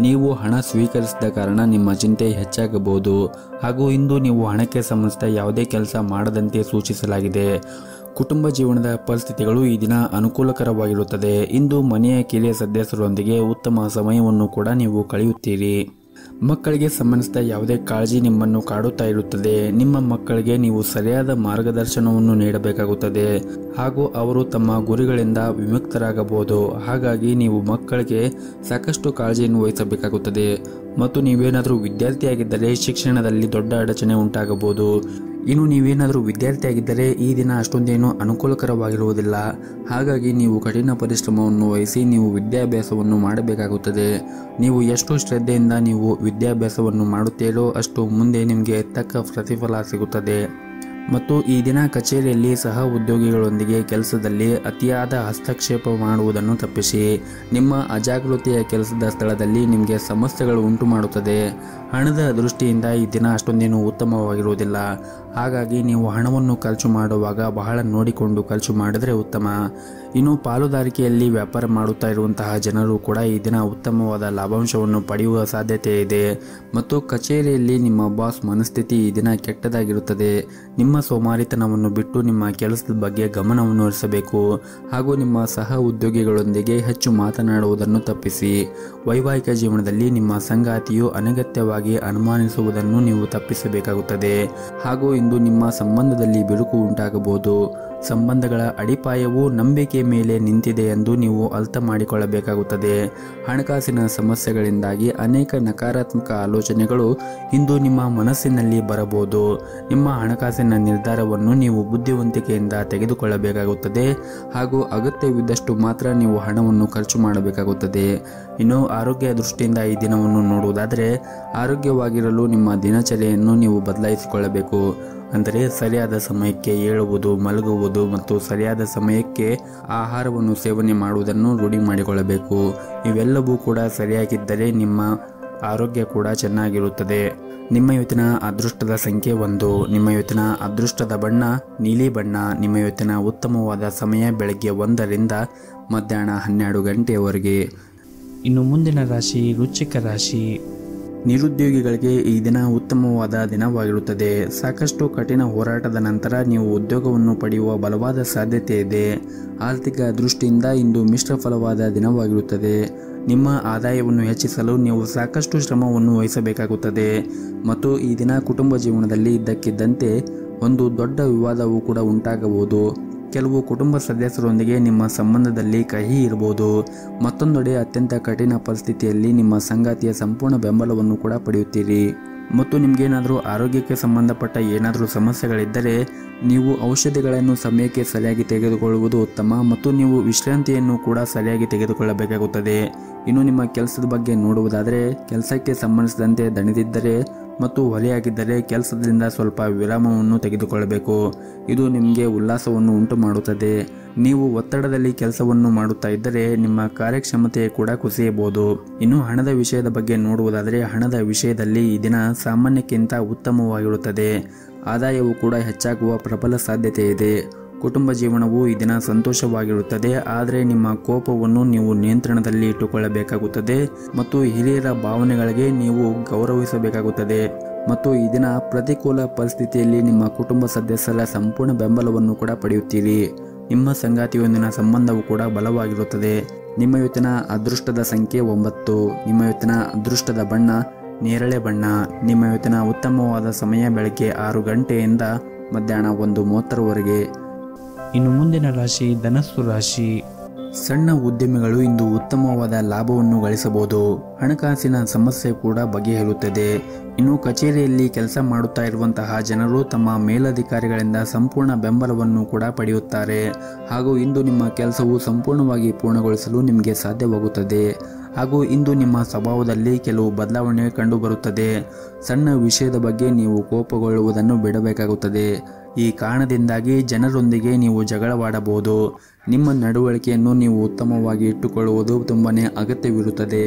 ನೀವು ಹಣ ಸ್ವೀಕರಿಸಿದ ಕಾರಣ ನಿಮ್ಮ ಚಿಂತೆ ಹೆಚ್ಚಾಗಬಹುದು. ಹಾಗೂ ಇಂದು ನೀವು ಹಣಕ್ಕೆ ಸಂಬಂಧಿಸಿದ ಯಾವುದೇ ಕೆಲಸ ಮಾಡದಂತೆ ಸೂಚಿಸಲಾಗಿದೆ. ಕುಟುಂಬ ಜೀವನದ ಪರಿಸ್ಥಿತಿಗಳು ಈ ದಿನ ಅನುಕೂಲಕರವಾಗಿರುತ್ತದೆ. ಇಂದು ಮನೆಯ ಕಿರಿಯ ಸದಸ್ಯರೊಂದಿಗೆ ಉತ್ತಮ ಸಮಯವನ್ನು ಕೂಡ ನೀವು ಕಳೆಯುತ್ತೀರಿ. ಮಕ್ಕಳಿಗೆ ಸಂಬಂಧಿಸಿದ ಯಾವುದೇ ಕಾಳಜಿ ನಿಮ್ಮನ್ನು ಕಾಡುತ್ತಾ ಇರುತ್ತದೆ. ನಿಮ್ಮ ಮಕ್ಕಳಿಗೆ ನೀವು ಸರಿಯಾದ ಮಾರ್ಗದರ್ಶನವನ್ನು ನೀಡಬೇಕಾಗುತ್ತದೆ. ಹಾಗೂ ಅವರು ತಮ್ಮ ಗುರಿಗಳಿಂದ ವಿಮುಕ್ತರಾಗಬಹುದು. ಹಾಗಾಗಿ ನೀವು ಮಕ್ಕಳಿಗೆ ಸಾಕಷ್ಟು ಕಾಳಜಿಯನ್ನು ವಹಿಸಬೇಕಾಗುತ್ತದೆ. ಮತ್ತು ನೀವೇನಾದರೂ ವಿದ್ಯಾರ್ಥಿಯಾಗಿದ್ದರೆ ಶಿಕ್ಷಣದಲ್ಲಿ ದೊಡ್ಡ ಅಡಚಣೆ ಉಂಟಾಗಬಹುದು. ಇನ್ನು ನೀವೇನಾದರೂ ವಿದ್ಯಾರ್ಥಿಯಾಗಿದ್ದರೆ ಈ ದಿನ ಅಷ್ಟೊಂದೇನೂ ಅನುಕೂಲಕರವಾಗಿರುವುದಿಲ್ಲ. ಹಾಗಾಗಿ ನೀವು ಕಠಿಣ ಪರಿಶ್ರಮವನ್ನು ವಹಿಸಿ ನೀವು ವಿದ್ಯಾಭ್ಯಾಸವನ್ನು ಮಾಡಬೇಕಾಗುತ್ತದೆ. ನೀವು ಎಷ್ಟು ಶ್ರದ್ಧೆಯಿಂದ ನೀವು ವಿದ್ಯಾಭ್ಯಾಸವನ್ನು ಮಾಡುತ್ತೀರೋ ಅಷ್ಟು ಮುಂದೆ ನಿಮಗೆ ತಕ್ಕ ಪ್ರತಿಫಲ ಸಿಗುತ್ತದೆ. ಮತ್ತು ಈ ದಿನ ಕಚೇರಿಯಲ್ಲಿ ಸಹ ಉದ್ಯೋಗಿಗಳೊಂದಿಗೆ ಕೆಲಸದಲ್ಲಿ ಅತಿಯಾದ ಹಸ್ತಕ್ಷೇಪ ಮಾಡುವುದನ್ನು ತಪ್ಪಿಸಿ. ನಿಮ್ಮ ಅಜಾಗೃತಿಯ ಕೆಲಸದ ಸ್ಥಳದಲ್ಲಿ ನಿಮಗೆ ಸಮಸ್ಯೆಗಳು ಉಂಟು ಮಾಡುತ್ತದೆ. ಹಣದ ದೃಷ್ಟಿಯಿಂದ ಈ ದಿನ ಅಷ್ಟೊಂದೇನೂ ಉತ್ತಮವಾಗಿರುವುದಿಲ್ಲ. ಹಾಗಾಗಿ ನೀವು ಹಣವನ್ನು ಖರ್ಚು ಮಾಡುವಾಗ ಬಹಳ ನೋಡಿಕೊಂಡು ಖರ್ಚು ಮಾಡಿದರೆ ಉತ್ತಮ. ಇನ್ನು ಪಾಲುದಾರಿಕೆಯಲ್ಲಿ ವ್ಯಾಪಾರ ಮಾಡುತ್ತಾ ಇರುವಂತಹ ಜನರು ಕೂಡ ಈ ದಿನ ಉತ್ತಮವಾದ ಲಾಭಾಂಶವನ್ನು ಪಡೆಯುವ ಸಾಧ್ಯತೆ ಇದೆ. ಮತ್ತು ಕಚೇರಿಯಲ್ಲಿ ನಿಮ್ಮ ಬಾಸ್ ಮನಸ್ಥಿತಿ ಈ ದಿನ ಕೆಟ್ಟದಾಗಿರುತ್ತದೆ. ನಿಮ್ಮ ಸೋಮಾರಿತನವನ್ನು ಬಿಟ್ಟು ನಿಮ್ಮ ಕೆಲಸದ ಬಗ್ಗೆ ಗಮನವನ್ನು ಹರಿಸಬೇಕು. ಹಾಗೂ ನಿಮ್ಮ ಸಹ ಉದ್ಯೋಗಿಗಳೊಂದಿಗೆ ಹೆಚ್ಚು ಮಾತನಾಡುವುದನ್ನು ತಪ್ಪಿಸಿ. ವೈವಾಹಿಕ ಜೀವನದಲ್ಲಿ ನಿಮ್ಮ ಸಂಗಾತಿಯು ಅನಗತ್ಯವಾಗಿ ಅನುಮಾನಿಸುವುದನ್ನು ನೀವು ತಪ್ಪಿಸಬೇಕಾಗುತ್ತದೆ. ಹಾಗೂ ಇಂದು ನಿಮ್ಮ ಸಂಬಂಧದಲ್ಲಿ ಬಿರುಕು ಉಂಟಾಗಬಹುದು. ಸಂಬಂಧಗಳ ಅಡಿಪಾಯವು ನಂಬಿಕೆ ಮೇಲೆ ನಿಂತಿದೆ ಎಂದು ನೀವು ಅರ್ಥ ಮಾಡಿಕೊಳ್ಳಬೇಕಾಗುತ್ತದೆ. ಹಣಕಾಸಿನ ಸಮಸ್ಯೆಗಳಿಂದಾಗಿ ಅನೇಕ ನಕಾರಾತ್ಮಕ ಆಲೋಚನೆಗಳು ಇಂದು ನಿಮ್ಮ ಮನಸ್ಸಿನಲ್ಲಿ ಬರಬಹುದು. ನಿಮ್ಮ ಹಣಕಾಸಿನ ನಿರ್ಧಾರವನ್ನು ನೀವು ಬುದ್ಧಿವಂತಿಕೆಯಿಂದ ತೆಗೆದುಕೊಳ್ಳಬೇಕಾಗುತ್ತದೆ ಹಾಗೂ ಅಗತ್ಯವಿದ್ದಷ್ಟು ಮಾತ್ರ ನೀವು ಹಣವನ್ನು ಖರ್ಚು ಮಾಡಬೇಕಾಗುತ್ತದೆ. ಇನ್ನು ಆರೋಗ್ಯ ದೃಷ್ಟಿಯಿಂದ ಈ ದಿನವನ್ನು ನೋಡುವುದಾದರೆ, ಆರೋಗ್ಯವಾಗಿರಲು ನಿಮ್ಮ ದಿನಚರಿಯನ್ನು ನೀವು ಬದಲಾಯಿಸಿಕೊಳ್ಳಬೇಕು. ಅಂದರೆ ಸರಿಯಾದ ಸಮಯಕ್ಕೆ ಏಳುವುದು, ಮಲಗುವುದು ಮತ್ತು ಸರಿಯಾದ ಸಮಯಕ್ಕೆ ಆಹಾರವನ್ನು ಸೇವನೆ ಮಾಡುವುದನ್ನು ರೂಢಿ ಮಾಡಿಕೊಳ್ಳಬೇಕು. ಇವೆಲ್ಲವೂ ಕೂಡ ಸರಿಯಾಗಿದ್ದರೆ ನಿಮ್ಮ ಆರೋಗ್ಯ ಕೂಡ ಚೆನ್ನಾಗಿರುತ್ತದೆ. ನಿಮ್ಮ ಇವತ್ತಿನ ಅದೃಷ್ಟದ ಸಂಖ್ಯೆ 1. ನಿಮ್ಮ ಇವತ್ತಿನ ಅದೃಷ್ಟದ ಬಣ್ಣ ನೀಲಿ ಬಣ್ಣ. ನಿಮ್ಮ ಇವತ್ತಿನ ಉತ್ತಮವಾದ ಸಮಯ ಬೆಳಗ್ಗೆ 1 ರಿಂದ ಮಧ್ಯಾಹ್ನ 12 ಗಂಟೆಯವರೆಗೆ. ಇನ್ನು ಮುಂದಿನ ರಾಶಿ ವೃಶ್ಚಿಕ ರಾಶಿ. ನಿರುದ್ಯೋಗಿಗಳಿಗೆ ಈ ದಿನ ಉತ್ತಮವಾದ ದಿನವಾಗಿರುತ್ತದೆ. ಸಾಕಷ್ಟು ಕಠಿಣ ಹೋರಾಟದ ನಂತರ ನೀವು ಉದ್ಯೋಗವನ್ನು ಪಡೆಯುವ ಬಲವಾದ ಸಾಧ್ಯತೆ ಇದೆ. ಆರ್ಥಿಕ ದೃಷ್ಟಿಯಿಂದ ಇಂದು ಮಿಶ್ರ ಫಲವಾದ ದಿನವಾಗಿರುತ್ತದೆ. ನಿಮ್ಮ ಆದಾಯವನ್ನು ಹೆಚ್ಚಿಸಲು ನೀವು ಸಾಕಷ್ಟು ಶ್ರಮವನ್ನು ವಹಿಸಬೇಕಾಗುತ್ತದೆ ಮತ್ತು ಈ ದಿನ ಕುಟುಂಬ ಜೀವನದಲ್ಲಿ ಇದ್ದಕ್ಕಿದ್ದಂತೆ ಒಂದು ದೊಡ್ಡ ವಿವಾದವೂ ಕೂಡ ಉಂಟಾಗಬಹುದು. ಕೆಲವು ಕುಟುಂಬ ಸದಸ್ಯರೊಂದಿಗೆ ನಿಮ್ಮ ಸಂಬಂಧದಲ್ಲಿ ಕಹಿ ಇರಬಹುದು. ಮತ್ತೊಂದೆಡೆ ಅತ್ಯಂತ ಕಠಿಣ ಪರಿಸ್ಥಿತಿಯಲ್ಲಿ ನಿಮ್ಮ ಸಂಗಾತಿಯ ಸಂಪೂರ್ಣ ಬೆಂಬಲವನ್ನು ಕೂಡ ಪಡೆಯುತ್ತೀರಿ. ಮತ್ತು ನಿಮಗೇನಾದರೂ ಆರೋಗ್ಯಕ್ಕೆ ಸಂಬಂಧಪಟ್ಟ ಏನಾದರೂ ಸಮಸ್ಯೆಗಳಿದ್ದರೆ ನೀವು ಔಷಧಿಗಳನ್ನು ಸಮಯಕ್ಕೆ ಸರಿಯಾಗಿ ತೆಗೆದುಕೊಳ್ಳುವುದು ಉತ್ತಮ ಮತ್ತು ನೀವು ವಿಶ್ರಾಂತಿಯನ್ನು ಕೂಡ ಸರಿಯಾಗಿ ತೆಗೆದುಕೊಳ್ಳಬೇಕಾಗುತ್ತದೆ. ಇನ್ನು ನಿಮ್ಮ ಕೆಲಸದ ಬಗ್ಗೆ ನೋಡುವುದಾದರೆ, ಕೆಲಸಕ್ಕೆ ಸಂಬಂಧಿಸಿದಂತೆ ದಣಿದಿದ್ದರೆ ಮತ್ತು ಹೊರೆಯಾಗಿದ್ದರೆ ಕೆಲಸದಿಂದ ಸ್ವಲ್ಪ ವಿರಾಮವನ್ನು ತೆಗೆದುಕೊಳ್ಳಬೇಕು. ಇದು ನಿಮಗೆ ಉಲ್ಲಾಸವನ್ನು ಉಂಟು ಮಾಡುತ್ತದೆ. ನೀವು ಒತ್ತಡದಲ್ಲಿ ಕೆಲಸವನ್ನು ಮಾಡುತ್ತಾ ಇದ್ದರೆ ನಿಮ್ಮ ಕಾರ್ಯಕ್ಷಮತೆ ಕೂಡ ಕುಸಿಯಬಹುದು. ಇನ್ನು ಹಣದ ವಿಷಯದ ಬಗ್ಗೆ ನೋಡುವುದಾದರೆ, ಹಣದ ವಿಷಯದಲ್ಲಿ ಈ ದಿನ ಸಾಮಾನ್ಯಕ್ಕಿಂತ ಉತ್ತಮವಾಗಿರುತ್ತದೆ. ಆದಾಯವು ಕೂಡ ಹೆಚ್ಚಾಗುವ ಪ್ರಬಲ ಸಾಧ್ಯತೆ ಇದೆ. ಕುಟುಂಬ ಜೀವನವು ಈ ದಿನ ಸಂತೋಷವಾಗಿರುತ್ತದೆ. ಆದರೆ ನಿಮ್ಮ ಕೋಪವನ್ನು ನೀವು ನಿಯಂತ್ರಣದಲ್ಲಿ ಇಟ್ಟುಕೊಳ್ಳಬೇಕಾಗುತ್ತದೆ ಮತ್ತು ಹಿರಿಯರ ಭಾವನೆಗಳಿಗೆ ನೀವು ಗೌರವಿಸಬೇಕಾಗುತ್ತದೆ. ಮತ್ತು ಈ ದಿನ ಪ್ರತಿಕೂಲ ಪರಿಸ್ಥಿತಿಯಲ್ಲಿ ನಿಮ್ಮ ಕುಟುಂಬ ಸದಸ್ಯರ ಸಂಪೂರ್ಣ ಬೆಂಬಲವನ್ನು ಕೂಡ ಪಡೆಯುತ್ತೀರಿ. ನಿಮ್ಮ ಸಂಗಾತಿಯೊಂದಿನ ಸಂಬಂಧವು ಕೂಡ ಬಲವಾಗಿರುತ್ತದೆ. ನಿಮ್ಮ ಇವತ್ತಿನ ಅದೃಷ್ಟದ ಸಂಖ್ಯೆ 9. ನಿಮ್ಮ ಇವತ್ತಿನ ಅದೃಷ್ಟದ ಬಣ್ಣ ನೇರಳೆ ಬಣ್ಣ. ನಿಮ್ಮ ಇವತ್ತಿನ ಉತ್ತಮವಾದ ಸಮಯ ಬೆಳಗ್ಗೆ 6 ಗಂಟೆಯಿಂದ ಮಧ್ಯಾಹ್ನ 1:30ವರೆಗೆ. ಇನ್ನು ಮುಂದಿನ ರಾಶಿ ಧನಸ್ಸು ರಾಶಿ. ಸಣ್ಣ ಉದ್ಯಮಿಗಳು ಇಂದು ಉತ್ತಮವಾದ ಲಾಭವನ್ನು ಗಳಿಸಬಹುದು. ಹಣಕಾಸಿನ ಸಮಸ್ಯೆ ಕೂಡ ಬಗೆಹರುತ್ತದೆ. ಇನ್ನು ಕಚೇರಿಯಲ್ಲಿ ಕೆಲಸ ಮಾಡುತ್ತಾ ಇರುವಂತಹ ಜನರು ತಮ್ಮ ಮೇಲಧಿಕಾರಿಗಳಿಂದ ಸಂಪೂರ್ಣ ಬೆಂಬಲವನ್ನು ಕೂಡ ಪಡೆಯುತ್ತಾರೆ ಹಾಗೂ ಇಂದು ನಿಮ್ಮ ಕೆಲಸವು ಸಂಪೂರ್ಣವಾಗಿ ಪೂರ್ಣಗೊಳಿಸಲು ನಿಮಗೆ ಸಾಧ್ಯವಾಗುತ್ತದೆ. ಹಾಗೂ ಇಂದು ನಿಮ್ಮ ಸ್ವಭಾವದಲ್ಲಿ ಕೆಲವು ಬದಲಾವಣೆ ಕಂಡುಬರುತ್ತದೆ. ಸಣ್ಣ ವಿಷಯದ ಬಗ್ಗೆ ನೀವು ಕೋಪಗೊಳ್ಳುವುದನ್ನು ಬಿಡಬೇಕಾಗುತ್ತದೆ. ಈ ಕಾರಣದಿಂದಾಗಿ ಜನರೊಂದಿಗೆ ನೀವು ಜಗಳವಾಡಬಹುದು. ನಿಮ್ಮ ನಡವಳಿಕೆಯನ್ನು ನೀವು ಉತ್ತಮವಾಗಿ ಇಟ್ಟುಕೊಳ್ಳುವುದು ತುಂಬಾನೇ ಅಗತ್ಯವಿರುತ್ತದೆ.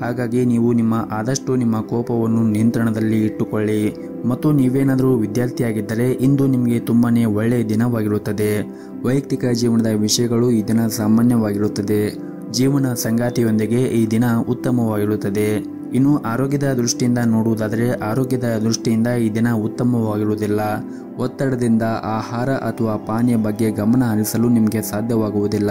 ಹಾಗಾಗಿ ನೀವು ಆದಷ್ಟು ನಿಮ್ಮ ಕೋಪವನ್ನು ನಿಯಂತ್ರಣದಲ್ಲಿ ಇಟ್ಟುಕೊಳ್ಳಿ. ಮತ್ತು ನೀವೇನಾದರೂ ವಿದ್ಯಾರ್ಥಿಯಾಗಿದ್ದರೆ ಇಂದು ನಿಮಗೆ ತುಂಬಾನೇ ಒಳ್ಳೆಯ ದಿನವಾಗಿರುತ್ತದೆ. ವೈಯಕ್ತಿಕ ಜೀವನದ ವಿಷಯಗಳು ಈ ದಿನ ಸಾಮಾನ್ಯವಾಗಿರುತ್ತದೆ. ಜೀವನ ಸಂಗಾತಿಯೊಂದಿಗೆ ಈ ದಿನ ಉತ್ತಮವಾಗಿರುತ್ತದೆ. ಇನ್ನು ಆರೋಗ್ಯದ ದೃಷ್ಟಿಯಿಂದ ನೋಡುವುದಾದರೆ, ಆರೋಗ್ಯದ ದೃಷ್ಟಿಯಿಂದ ಈ ದಿನ ಉತ್ತಮವಾಗಿರುವುದಿಲ್ಲ. ಒತ್ತಡದಿಂದ ಆಹಾರ ಅಥವಾ ಪಾನೀಯ ಬಗ್ಗೆ ಗಮನ ಹರಿಸಲು ನಿಮಗೆ ಸಾಧ್ಯವಾಗುವುದಿಲ್ಲ.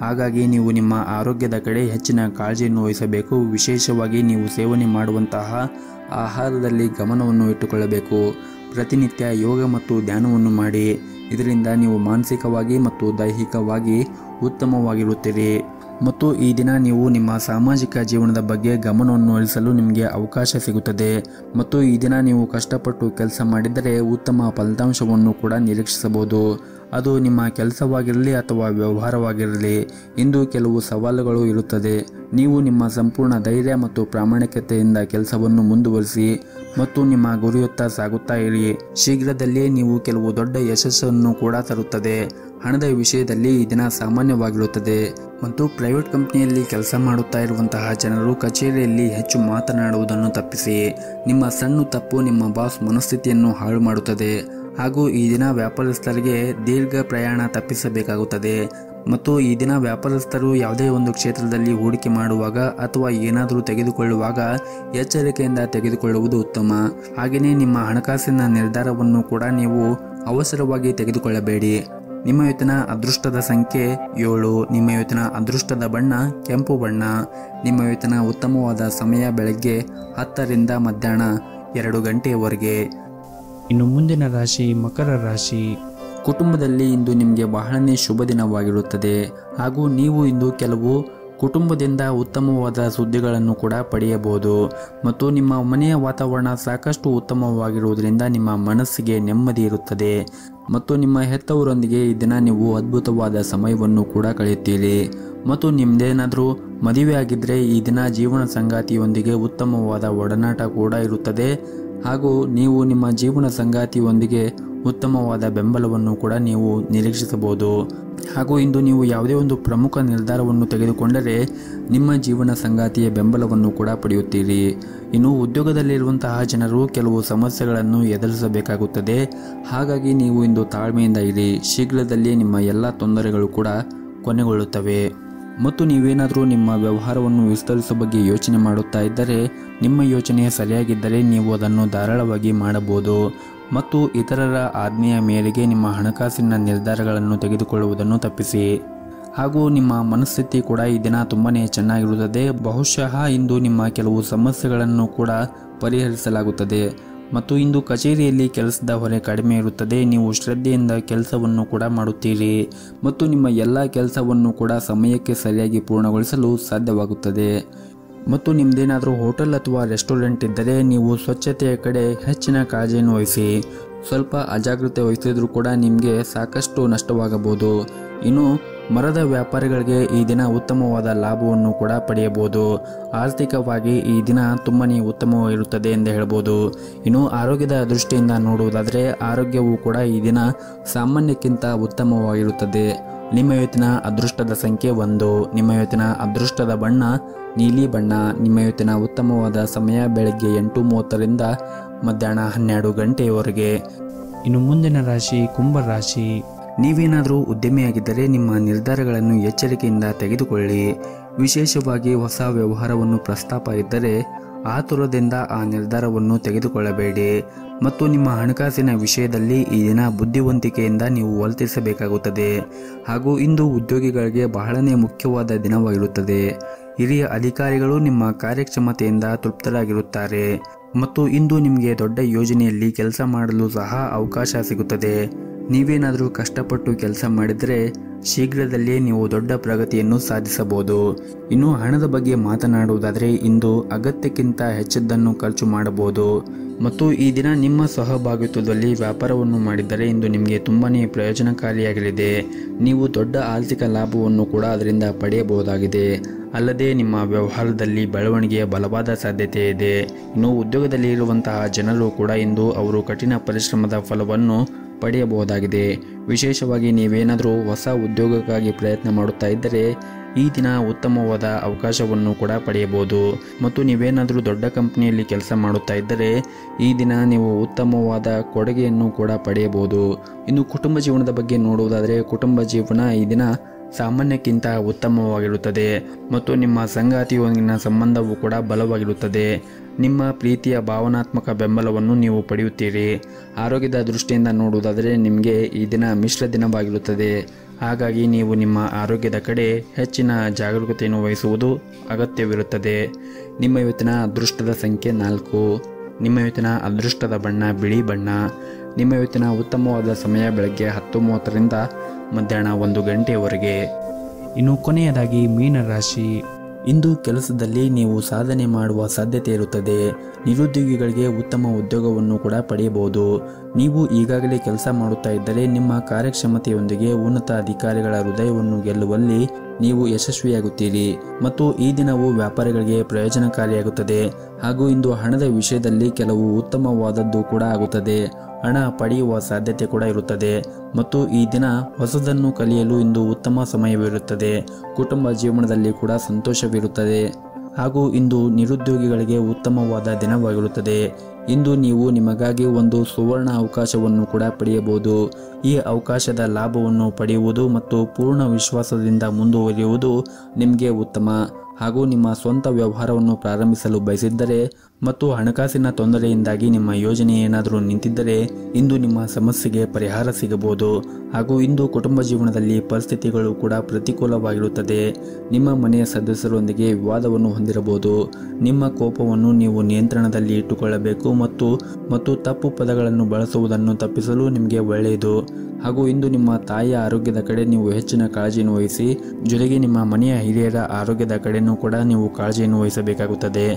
ಹಾಗಾಗಿ ನೀವು ನಿಮ್ಮ ಆರೋಗ್ಯದ ಕಡೆ ಹೆಚ್ಚಿನ ಕಾಳಜಿಯನ್ನು ವಹಿಸಬೇಕು. ವಿಶೇಷವಾಗಿ ನೀವು ಸೇವನೆ ಮಾಡುವಂತಹ ಆಹಾರದಲ್ಲಿ ಗಮನವನ್ನು ಇಟ್ಟುಕೊಳ್ಳಬೇಕು. ಪ್ರತಿನಿತ್ಯ ಯೋಗ ಮತ್ತು ಧ್ಯಾನವನ್ನು ಮಾಡಿ. ಇದರಿಂದ ನೀವು ಮಾನಸಿಕವಾಗಿ ಮತ್ತು ದೈಹಿಕವಾಗಿ ಉತ್ತಮವಾಗಿರುತ್ತೀರಿ. ಮತ್ತು ಈ ದಿನ ನೀವು ನಿಮ್ಮ ಸಾಮಾಜಿಕ ಜೀವನದ ಬಗ್ಗೆ ಗಮನವನ್ನು ಹರಿಸಲು ನಿಮಗೆ ಅವಕಾಶ ಸಿಗುತ್ತದೆ. ಮತ್ತು ಈ ದಿನ ನೀವು ಕಷ್ಟಪಟ್ಟು ಕೆಲಸ ಮಾಡಿದರೆ ಉತ್ತಮ ಫಲಿತಾಂಶವನ್ನು ಕೂಡ ನಿರೀಕ್ಷಿಸಬಹುದು. ಅದು ನಿಮ್ಮ ಕೆಲಸವಾಗಿರಲಿ ಅಥವಾ ವ್ಯವಹಾರವಾಗಿರಲಿ. ಇಂದು ಕೆಲವು ಸವಾಲುಗಳು ಇರುತ್ತದೆ. ನೀವು ನಿಮ್ಮ ಸಂಪೂರ್ಣ ಧೈರ್ಯ ಮತ್ತು ಪ್ರಾಮಾಣಿಕತೆಯಿಂದ ಕೆಲಸವನ್ನು ಮುಂದುವರಿಸಿ ಮತ್ತು ನಿಮ್ಮ ಗುರಿಯತ್ತ ಸಾಗುತ್ತಾ ಇರಿ. ಶೀಘ್ರದಲ್ಲಿಯೇ ನೀವು ಕೆಲವು ದೊಡ್ಡ ಯಶಸ್ಸನ್ನು ಕೂಡ ತರುತ್ತದೆ. ಹಣದ ವಿಷಯದಲ್ಲಿ ಈ ದಿನ ಸಾಮಾನ್ಯವಾಗಿರುತ್ತದೆ. ಮತ್ತು ಪ್ರೈವೇಟ್ ಕಂಪನಿಯಲ್ಲಿ ಕೆಲಸ ಮಾಡುತ್ತಾ ಇರುವಂತಹ ಜನರು ಕಚೇರಿಯಲ್ಲಿ ಹೆಚ್ಚು ಮಾತನಾಡುವುದನ್ನು ತಪ್ಪಿಸಿ. ನಿಮ್ಮ ಸಣ್ಣ ತಪ್ಪು ನಿಮ್ಮ ಬಾಸ್ ಮನಸ್ಥಿತಿಯನ್ನು ಹಾಳು ಮಾಡುತ್ತದೆ. ಹಾಗೂ ಈ ದಿನ ವ್ಯಾಪಾರಸ್ಥರಿಗೆ ದೀರ್ಘ ಪ್ರಯಾಣ ತಪ್ಪಿಸಬೇಕಾಗುತ್ತದೆ. ಮತ್ತು ಈ ದಿನ ವ್ಯಾಪಾರಸ್ಥರು ಯಾವುದೇ ಒಂದು ಕ್ಷೇತ್ರದಲ್ಲಿ ಹೂಡಿಕೆ ಮಾಡುವಾಗ ಅಥವಾ ಏನಾದರೂ ತೆಗೆದುಕೊಳ್ಳುವಾಗ ಎಚ್ಚರಿಕೆಯಿಂದ ತೆಗೆದುಕೊಳ್ಳುವುದು ಉತ್ತಮ. ಹಾಗೆಯೇ ನಿಮ್ಮ ಹಣಕಾಸಿನ ನಿರ್ಧಾರವನ್ನು ಕೂಡ ನೀವು ಅವಸರವಾಗಿ ತೆಗೆದುಕೊಳ್ಳಬೇಡಿ. ನಿಮ್ಮ ಇವತ್ತಿನ ಅದೃಷ್ಟದ ಸಂಖ್ಯೆ 7. ನಿಮ್ಮ ಇವತ್ತಿನ ಅದೃಷ್ಟದ ಬಣ್ಣ ಕೆಂಪು ಬಣ್ಣ. ನಿಮ್ಮ ಇವತ್ತಿನ ಉತ್ತಮವಾದ ಸಮಯ ಬೆಳಗ್ಗೆ 10 ರಿಂದ ಮಧ್ಯಾಹ್ನ 2 ಗಂಟೆಯವರೆಗೆ. ಇನ್ನು ಮುಂದಿನ ರಾಶಿ ಮಕರ ರಾಶಿ. ಕುಟುಂಬದಲ್ಲಿ ಇಂದು ನಿಮಗೆ ಬಹಳನೇ ಶುಭ ದಿನವಾಗಿರುತ್ತದೆ ಹಾಗೂ ನೀವು ಇಂದು ಕೆಲವು ಕುಟುಂಬದಿಂದ ಉತ್ತಮವಾದ ಸುದ್ದಿಗಳನ್ನು ಕೂಡ ಪಡೆಯಬಹುದು ಮತ್ತು ನಿಮ್ಮ ಮನೆಯ ವಾತಾವರಣ ಸಾಕಷ್ಟು ಉತ್ತಮವಾಗಿರುವುದರಿಂದ ನಿಮ್ಮ ಮನಸ್ಸಿಗೆ ನೆಮ್ಮದಿ ಇರುತ್ತದೆ ಮತ್ತು ನಿಮ್ಮ ಹೆತ್ತವರೊಂದಿಗೆ ಈ ದಿನ ನೀವು ಅದ್ಭುತವಾದ ಸಮಯವನ್ನು ಕೂಡ ಕಳೆಯುತ್ತೀರಿ ಮತ್ತು ನಿಮ್ಮದೇನಾದರೂ ಮದುವೆ ಆಗಿದ್ದರೆ ಈ ದಿನ ಜೀವನ ಸಂಗಾತಿಯೊಂದಿಗೆ ಉತ್ತಮವಾದ ಒಡನಾಟ ಕೂಡ ಇರುತ್ತದೆ ಹಾಗೂ ನೀವು ನಿಮ್ಮ ಜೀವನ ಸಂಗಾತಿಯೊಂದಿಗೆ ಉತ್ತಮವಾದ ಬೆಂಬಲವನ್ನು ಕೂಡ ನೀವು ನಿರೀಕ್ಷಿಸಬಹುದು ಹಾಗೂ ಇಂದು ನೀವು ಯಾವುದೇ ಒಂದು ಪ್ರಮುಖ ನಿರ್ಧಾರವನ್ನು ತೆಗೆದುಕೊಂಡರೆ ನಿಮ್ಮ ಜೀವನ ಸಂಗಾತಿಯ ಬೆಂಬಲವನ್ನು ಕೂಡ ಪಡೆಯುತ್ತೀರಿ. ಇನ್ನು ಉದ್ಯೋಗದಲ್ಲಿರುವಂತಹ ಜನರು ಕೆಲವು ಸಮಸ್ಯೆಗಳನ್ನು ಎದುರಿಸಬೇಕಾಗುತ್ತದೆ. ಹಾಗಾಗಿ ನೀವು ಇಂದು ತಾಳ್ಮೆಯಿಂದ ಇರಿ. ಶೀಘ್ರದಲ್ಲೇ ನಿಮ್ಮ ಎಲ್ಲ ತೊಂದರೆಗಳು ಕೂಡ ಕೊನೆಗೊಳ್ಳುತ್ತವೆ ಮತ್ತು ನೀವೇನಾದರೂ ನಿಮ್ಮ ವ್ಯವಹಾರವನ್ನು ವಿಸ್ತರಿಸುವ ಬಗ್ಗೆ ಯೋಚನೆ ಮಾಡುತ್ತಾ ಇದ್ದರೆ ನಿಮ್ಮ ಯೋಚನೆ ಸರಿಯಾಗಿದ್ದರೆ ನೀವು ಅದನ್ನು ಧಾರಾಳವಾಗಿ ಮಾಡಬಹುದು ಮತ್ತು ಇತರರ ಆಜ್ಞೆಯ ಮೇರೆಗೆ ನಿಮ್ಮ ಹಣಕಾಸಿನ ನಿರ್ಧಾರಗಳನ್ನು ತೆಗೆದುಕೊಳ್ಳುವುದನ್ನು ತಪ್ಪಿಸಿ. ಹಾಗೂ ನಿಮ್ಮ ಮನಸ್ಥಿತಿ ಕೂಡ ಈ ದಿನ ತುಂಬಾನೇ ಚೆನ್ನಾಗಿರುತ್ತದೆ. ಬಹುಶಃ ಇಂದು ನಿಮ್ಮ ಕೆಲವು ಸಮಸ್ಯೆಗಳನ್ನು ಕೂಡ ಪರಿಹರಿಸಲಾಗುತ್ತದೆ ಮತ್ತು ಇಂದು ಕಚೇರಿಯಲ್ಲಿ ಕೆಲಸದ ಹೊರೆ ಕಡಿಮೆ ಇರುತ್ತದೆ. ನೀವು ಶ್ರದ್ಧೆಯಿಂದ ಕೆಲಸವನ್ನು ಕೂಡ ಮಾಡುತ್ತೀರಿ ಮತ್ತು ನಿಮ್ಮ ಎಲ್ಲ ಕೆಲಸವನ್ನು ಕೂಡ ಸಮಯಕ್ಕೆ ಸರಿಯಾಗಿ ಪೂರ್ಣಗೊಳಿಸಲು ಸಾಧ್ಯವಾಗುತ್ತದೆ. ಮತ್ತು ನಿಮ್ಮದೇನಾದರೂ ಹೋಟೆಲ್ ಅಥವಾ ರೆಸ್ಟೋರೆಂಟ್ ಇದ್ದರೆ ನೀವು ಸ್ವಚ್ಛತೆಯ ಕಡೆ ಹೆಚ್ಚಿನ ಕಾಳಜಿಯನ್ನು ವಹಿಸಿ. ಸ್ವಲ್ಪ ಅಜಾಗ್ರತೆ ವಹಿಸಿದ್ರೂ ಕೂಡ ನಿಮಗೆ ಸಾಕಷ್ಟು ನಷ್ಟವಾಗಬಹುದು. ಇನ್ನು ಮರದ ವ್ಯಾಪಾರಿಗಳಿಗೆ ಈ ದಿನ ಉತ್ತಮವಾದ ಲಾಭವನ್ನು ಕೂಡ ಪಡೆಯಬಹುದು. ಆರ್ಥಿಕವಾಗಿ ಈ ದಿನ ತುಂಬನೇ ಉತ್ತಮವಾಗಿರುತ್ತದೆ ಎಂದು ಹೇಳ್ಬೋದು. ಇನ್ನು ಆರೋಗ್ಯದ ದೃಷ್ಟಿಯಿಂದ ನೋಡುವುದಾದರೆ ಆರೋಗ್ಯವು ಕೂಡ ಈ ದಿನ ಸಾಮಾನ್ಯಕ್ಕಿಂತ ಉತ್ತಮವಾಗಿರುತ್ತದೆ. ನಿಮ್ಮ ಇವತ್ತಿನ ಅದೃಷ್ಟದ ಸಂಖ್ಯೆ 1. ನಿಮ್ಮ ಇವತ್ತಿನ ಅದೃಷ್ಟದ ಬಣ್ಣ ನೀಲಿ ಬಣ್ಣ. ನಿಮ್ಮ ಇವತ್ತಿನ ಉತ್ತಮವಾದ ಸಮಯ ಬೆಳಗ್ಗೆ 8:30ರಿಂದ ಮಧ್ಯಾಹ್ನ 12 ಗಂಟೆಯವರೆಗೆ. ಇನ್ನು ಮುಂದಿನ ರಾಶಿ ಕುಂಭ ರಾಶಿ. ನೀವೇನಾದರೂ ಉದ್ಯಮಿಯಾಗಿದ್ದರೆ ನಿಮ್ಮ ನಿರ್ಧಾರಗಳನ್ನು ಎಚ್ಚರಿಕೆಯಿಂದ ತೆಗೆದುಕೊಳ್ಳಿ. ವಿಶೇಷವಾಗಿ ಹೊಸ ವ್ಯವಹಾರವನ್ನು ಪ್ರಸ್ತಾಪ ಇದ್ದರೆ ಆತುರದಿಂದ ಆ ನಿರ್ಧಾರವನ್ನು ತೆಗೆದುಕೊಳ್ಳಬೇಡಿ ಮತ್ತು ನಿಮ್ಮ ಹಣಕಾಸಿನ ವಿಷಯದಲ್ಲಿ ಈ ದಿನ ಬುದ್ಧಿವಂತಿಕೆಯಿಂದ ನೀವು ವರ್ತಿಸಬೇಕಾಗುತ್ತದೆ. ಹಾಗೂ ಇಂದು ಉದ್ಯೋಗಿಗಳಿಗೆ ಬಹಳನೇ ಮುಖ್ಯವಾದ ದಿನವಾಗಿರುತ್ತದೆ. ಹಿರಿಯ ಅಧಿಕಾರಿಗಳು ನಿಮ್ಮ ಕಾರ್ಯಕ್ಷಮತೆಯಿಂದ ತೃಪ್ತರಾಗಿರುತ್ತಾರೆ ಮತ್ತು ಇಂದು ನಿಮಗೆ ದೊಡ್ಡ ಯೋಜನೆಯಲ್ಲಿ ಕೆಲಸ ಮಾಡಲು ಸಹ ಅವಕಾಶ ಸಿಗುತ್ತದೆ. ನೀವೇನಾದರೂ ಕಷ್ಟಪಟ್ಟು ಕೆಲಸ ಮಾಡಿದರೆ ಶೀಘ್ರದಲ್ಲೇ ನೀವು ದೊಡ್ಡ ಪ್ರಗತಿಯನ್ನು ಸಾಧಿಸಬಹುದು. ಇನ್ನು ಹಣದ ಬಗ್ಗೆ ಮಾತನಾಡುವುದಾದರೆ ಇಂದು ಅಗತ್ಯಕ್ಕಿಂತ ಹೆಚ್ಚಿದ್ದನ್ನು ಖರ್ಚು ಮಾಡಬಹುದು ಮತ್ತು ಈ ದಿನ ನಿಮ್ಮ ಸಹಭಾಗಿತ್ವದಲ್ಲಿ ವ್ಯಾಪಾರವನ್ನು ಮಾಡಿದರೆ ಇಂದು ನಿಮಗೆ ತುಂಬಾನೇ ಪ್ರಯೋಜನಕಾರಿಯಾಗಲಿದೆ. ನೀವು ದೊಡ್ಡ ಆರ್ಥಿಕ ಲಾಭವನ್ನು ಕೂಡ ಅದರಿಂದ ಪಡೆಯಬಹುದಾಗಿದೆ. ಅಲ್ಲದೆ ನಿಮ್ಮ ವ್ಯವಹಾರದಲ್ಲಿ ಬೆಳವಣಿಗೆಯ ಬಲವಾದ ಸಾಧ್ಯತೆ ಇದೆ. ಇನ್ನು ಉದ್ಯೋಗದಲ್ಲಿ ಇರುವಂತಹ ಜನರು ಕೂಡ ಇಂದು ಅವರು ಕಠಿಣ ಪರಿಶ್ರಮದ ಫಲವನ್ನು ಪಡೆಯಬಹುದಾಗಿದೆ. ವಿಶೇಷವಾಗಿ ನೀವೇನಾದರೂ ಹೊಸ ಉದ್ಯೋಗಕ್ಕಾಗಿ ಪ್ರಯತ್ನ ಮಾಡುತ್ತಾ ಇದ್ದರೆ ಈ ದಿನ ಉತ್ತಮವಾದ ಅವಕಾಶವನ್ನು ಕೂಡ ಪಡೆಯಬಹುದು ಮತ್ತು ನೀವೇನಾದರೂ ದೊಡ್ಡ ಕಂಪನಿಯಲ್ಲಿ ಕೆಲಸ ಮಾಡುತ್ತಾ ಇದ್ದರೆ ಈ ದಿನ ನೀವು ಉತ್ತಮವಾದ ಕೊಡುಗೆಯನ್ನು ಕೂಡ ಪಡೆಯಬಹುದು. ಇನ್ನು ಕುಟುಂಬ ಜೀವನದ ಬಗ್ಗೆ ನೋಡುವುದಾದರೆ ಕುಟುಂಬ ಜೀವನ ಈ ದಿನ ಸಾಮಾನ್ಯಕ್ಕಿಂತ ಉತ್ತಮವಾಗಿರುತ್ತದೆ ಮತ್ತು ನಿಮ್ಮ ಸಂಗಾತಿಯೊಂದಿಗಿನ ಸಂಬಂಧವು ಕೂಡ ಬಲವಾಗಿರುತ್ತದೆ. ನಿಮ್ಮ ಪ್ರೀತಿಯ ಭಾವನಾತ್ಮಕ ಬೆಂಬಲವನ್ನು ನೀವು ಪಡೆಯುತ್ತೀರಿ. ಆರೋಗ್ಯದ ದೃಷ್ಟಿಯಿಂದ ನೋಡುವುದಾದರೆ ನಿಮಗೆ ಈ ದಿನ ಮಿಶ್ರ ದಿನವಾಗಿರುತ್ತದೆ. ಹಾಗಾಗಿ ನೀವು ನಿಮ್ಮ ಆರೋಗ್ಯದ ಕಡೆ ಹೆಚ್ಚಿನ ಜಾಗರೂಕತೆಯನ್ನು ವಹಿಸುವುದು ಅಗತ್ಯವಿರುತ್ತದೆ. ನಿಮ್ಮ ಇವತ್ತಿನ ಅದೃಷ್ಟದ ಸಂಖ್ಯೆ 4. ನಿಮ್ಮ ಇವತ್ತಿನ ಅದೃಷ್ಟದ ಬಣ್ಣ ಬಿಳಿ ಬಣ್ಣ. ನಿಮ್ಮ ಇವತ್ತಿನ ಉತ್ತಮವಾದ ಸಮಯ ಬೆಳಗ್ಗೆ 10:30ರಿಂದ ಮಧ್ಯಾಹ್ನ 1 ಗಂಟೆಯವರೆಗೆ. ಇನ್ನು ಕೊನೆಯದಾಗಿ ಮೀನ ರಾಶಿ. ಇಂದು ಕೆಲಸದಲ್ಲಿ ನೀವು ಸಾಧನೆ ಮಾಡುವ ಸಾಧ್ಯತೆ ಇರುತ್ತದೆ. ನಿರುದ್ಯೋಗಿಗಳಿಗೆ ಉತ್ತಮ ಉದ್ಯೋಗವನ್ನು ಕೂಡ ಪಡೆಯಬಹುದು. ನೀವು ಈಗಾಗಲೇ ಕೆಲಸ ಮಾಡುತ್ತಾ ಇದ್ದರೆ ನಿಮ್ಮ ಕಾರ್ಯಕ್ಷಮತೆಯೊಂದಿಗೆ ಉನ್ನತ ಅಧಿಕಾರಿಗಳ ಹೃದಯವನ್ನು ಗೆಲ್ಲುವಲ್ಲಿ ನೀವು ಯಶಸ್ವಿಯಾಗುತ್ತೀರಿ ಮತ್ತು ಈ ದಿನವು ವ್ಯಾಪಾರಿಗಳಿಗೆ ಪ್ರಯೋಜನಕಾರಿಯಾಗುತ್ತದೆ. ಹಾಗೂ ಇಂದು ಹಣದ ವಿಷಯದಲ್ಲಿ ಕೆಲವು ಉತ್ತಮವಾದದ್ದು ಕೂಡ ಆಗುತ್ತದೆ. ಹಣ ಪಡೆಯುವ ಸಾಧ್ಯತೆ ಕೂಡ ಇರುತ್ತದೆ ಮತ್ತು ಈ ದಿನ ಹೊಸದನ್ನು ಕಲಿಯಲು ಇಂದು ಉತ್ತಮ ಸಮಯವಿರುತ್ತದೆ. ಕುಟುಂಬ ಜೀವನದಲ್ಲಿ ಕೂಡ ಸಂತೋಷವಿರುತ್ತದೆ ಹಾಗೂ ಇಂದು ನಿರುದ್ಯೋಗಿಗಳಿಗೆ ಉತ್ತಮವಾದ ದಿನವಾಗಿರುತ್ತದೆ. ಇಂದು ನೀವು ನಿಮಗಾಗಿ ಒಂದು ಸುವರ್ಣ ಅವಕಾಶವನ್ನು ಕೂಡ ಪಡೆಯಬಹುದು. ಈ ಅವಕಾಶದ ಲಾಭವನ್ನು ಪಡೆಯುವುದು ಮತ್ತು ಪೂರ್ಣ ವಿಶ್ವಾಸದಿಂದ ಮುಂದುವರಿಯುವುದು ನಿಮಗೆ ಉತ್ತಮ. ಹಾಗೂ ನಿಮ್ಮ ಸ್ವಂತ ವ್ಯವಹಾರವನ್ನು ಪ್ರಾರಂಭಿಸಲು ಬಯಸಿದ್ದರೆ ಮತ್ತು ಹಣಕಾಸಿನ ತೊಂದರೆಯಿಂದಾಗಿ ನಿಮ್ಮ ಯೋಜನೆ ಏನಾದರೂ ನಿಂತಿದ್ದರೆ ಇಂದು ನಿಮ್ಮ ಸಮಸ್ಯೆಗೆ ಪರಿಹಾರ ಸಿಗಬಹುದು. ಹಾಗೂ ಇಂದು ಕುಟುಂಬ ಜೀವನದಲ್ಲಿ ಪರಿಸ್ಥಿತಿಗಳು ಕೂಡ ಪ್ರತಿಕೂಲವಾಗಿರುತ್ತದೆ. ನಿಮ್ಮ ಮನೆಯ ಸದಸ್ಯರೊಂದಿಗೆ ವಿವಾದವನ್ನು ಹೊಂದಿರಬಹುದು. ನಿಮ್ಮ ಕೋಪವನ್ನು ನೀವು ನಿಯಂತ್ರಣದಲ್ಲಿ ಇಟ್ಟುಕೊಳ್ಳಬೇಕು ಮತ್ತು ತಪ್ಪು ಪದಗಳನ್ನು ಬಳಸುವುದನ್ನು ತಪ್ಪಿಸಲು ನಿಮಗೆ ಒಳ್ಳೆಯದು. ಹಾಗೂ ಇಂದು ನಿಮ್ಮ ತಾಯಿಯ ಆರೋಗ್ಯದ ಕಡೆ ನೀವು ಹೆಚ್ಚಿನ ಕಾಳಜಿಯನ್ನು ವಹಿಸಿ, ಜೊತೆಗೆ ನಿಮ್ಮ ಮನೆಯ ಹಿರಿಯರ ಆರೋಗ್ಯದ ಕಡೆನೂ ಕೂಡ ನೀವು ಕಾಳಜಿಯನ್ನು ವಹಿಸಬೇಕಾಗುತ್ತದೆ.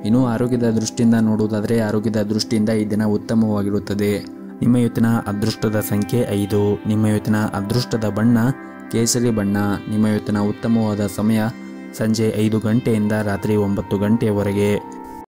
ಇನ್ನು ಆರೋಗ್ಯದ ದೃಷ್ಟಿಯಿಂದ ನೋಡುವುದಾದರೆ ಆರೋಗ್ಯದ ದೃಷ್ಟಿಯಿಂದ ಈ ದಿನ ಉತ್ತಮವಾಗಿರುತ್ತದೆ. ನಿಮ್ಮ ಇವತ್ತಿನ ಅದೃಷ್ಟದ ಸಂಖ್ಯೆ 5. ನಿಮ್ಮ ಇವತ್ತಿನ ಅದೃಷ್ಟದ ಬಣ್ಣ ಕೇಸರಿ ಬಣ್ಣ. ನಿಮ್ಮ ಇವತ್ತಿನ ಉತ್ತಮವಾದ ಸಮಯ ಸಂಜೆ 5 ಗಂಟೆಯಿಂದ ರಾತ್ರಿ 9 ಗಂಟೆಯವರೆಗೆ.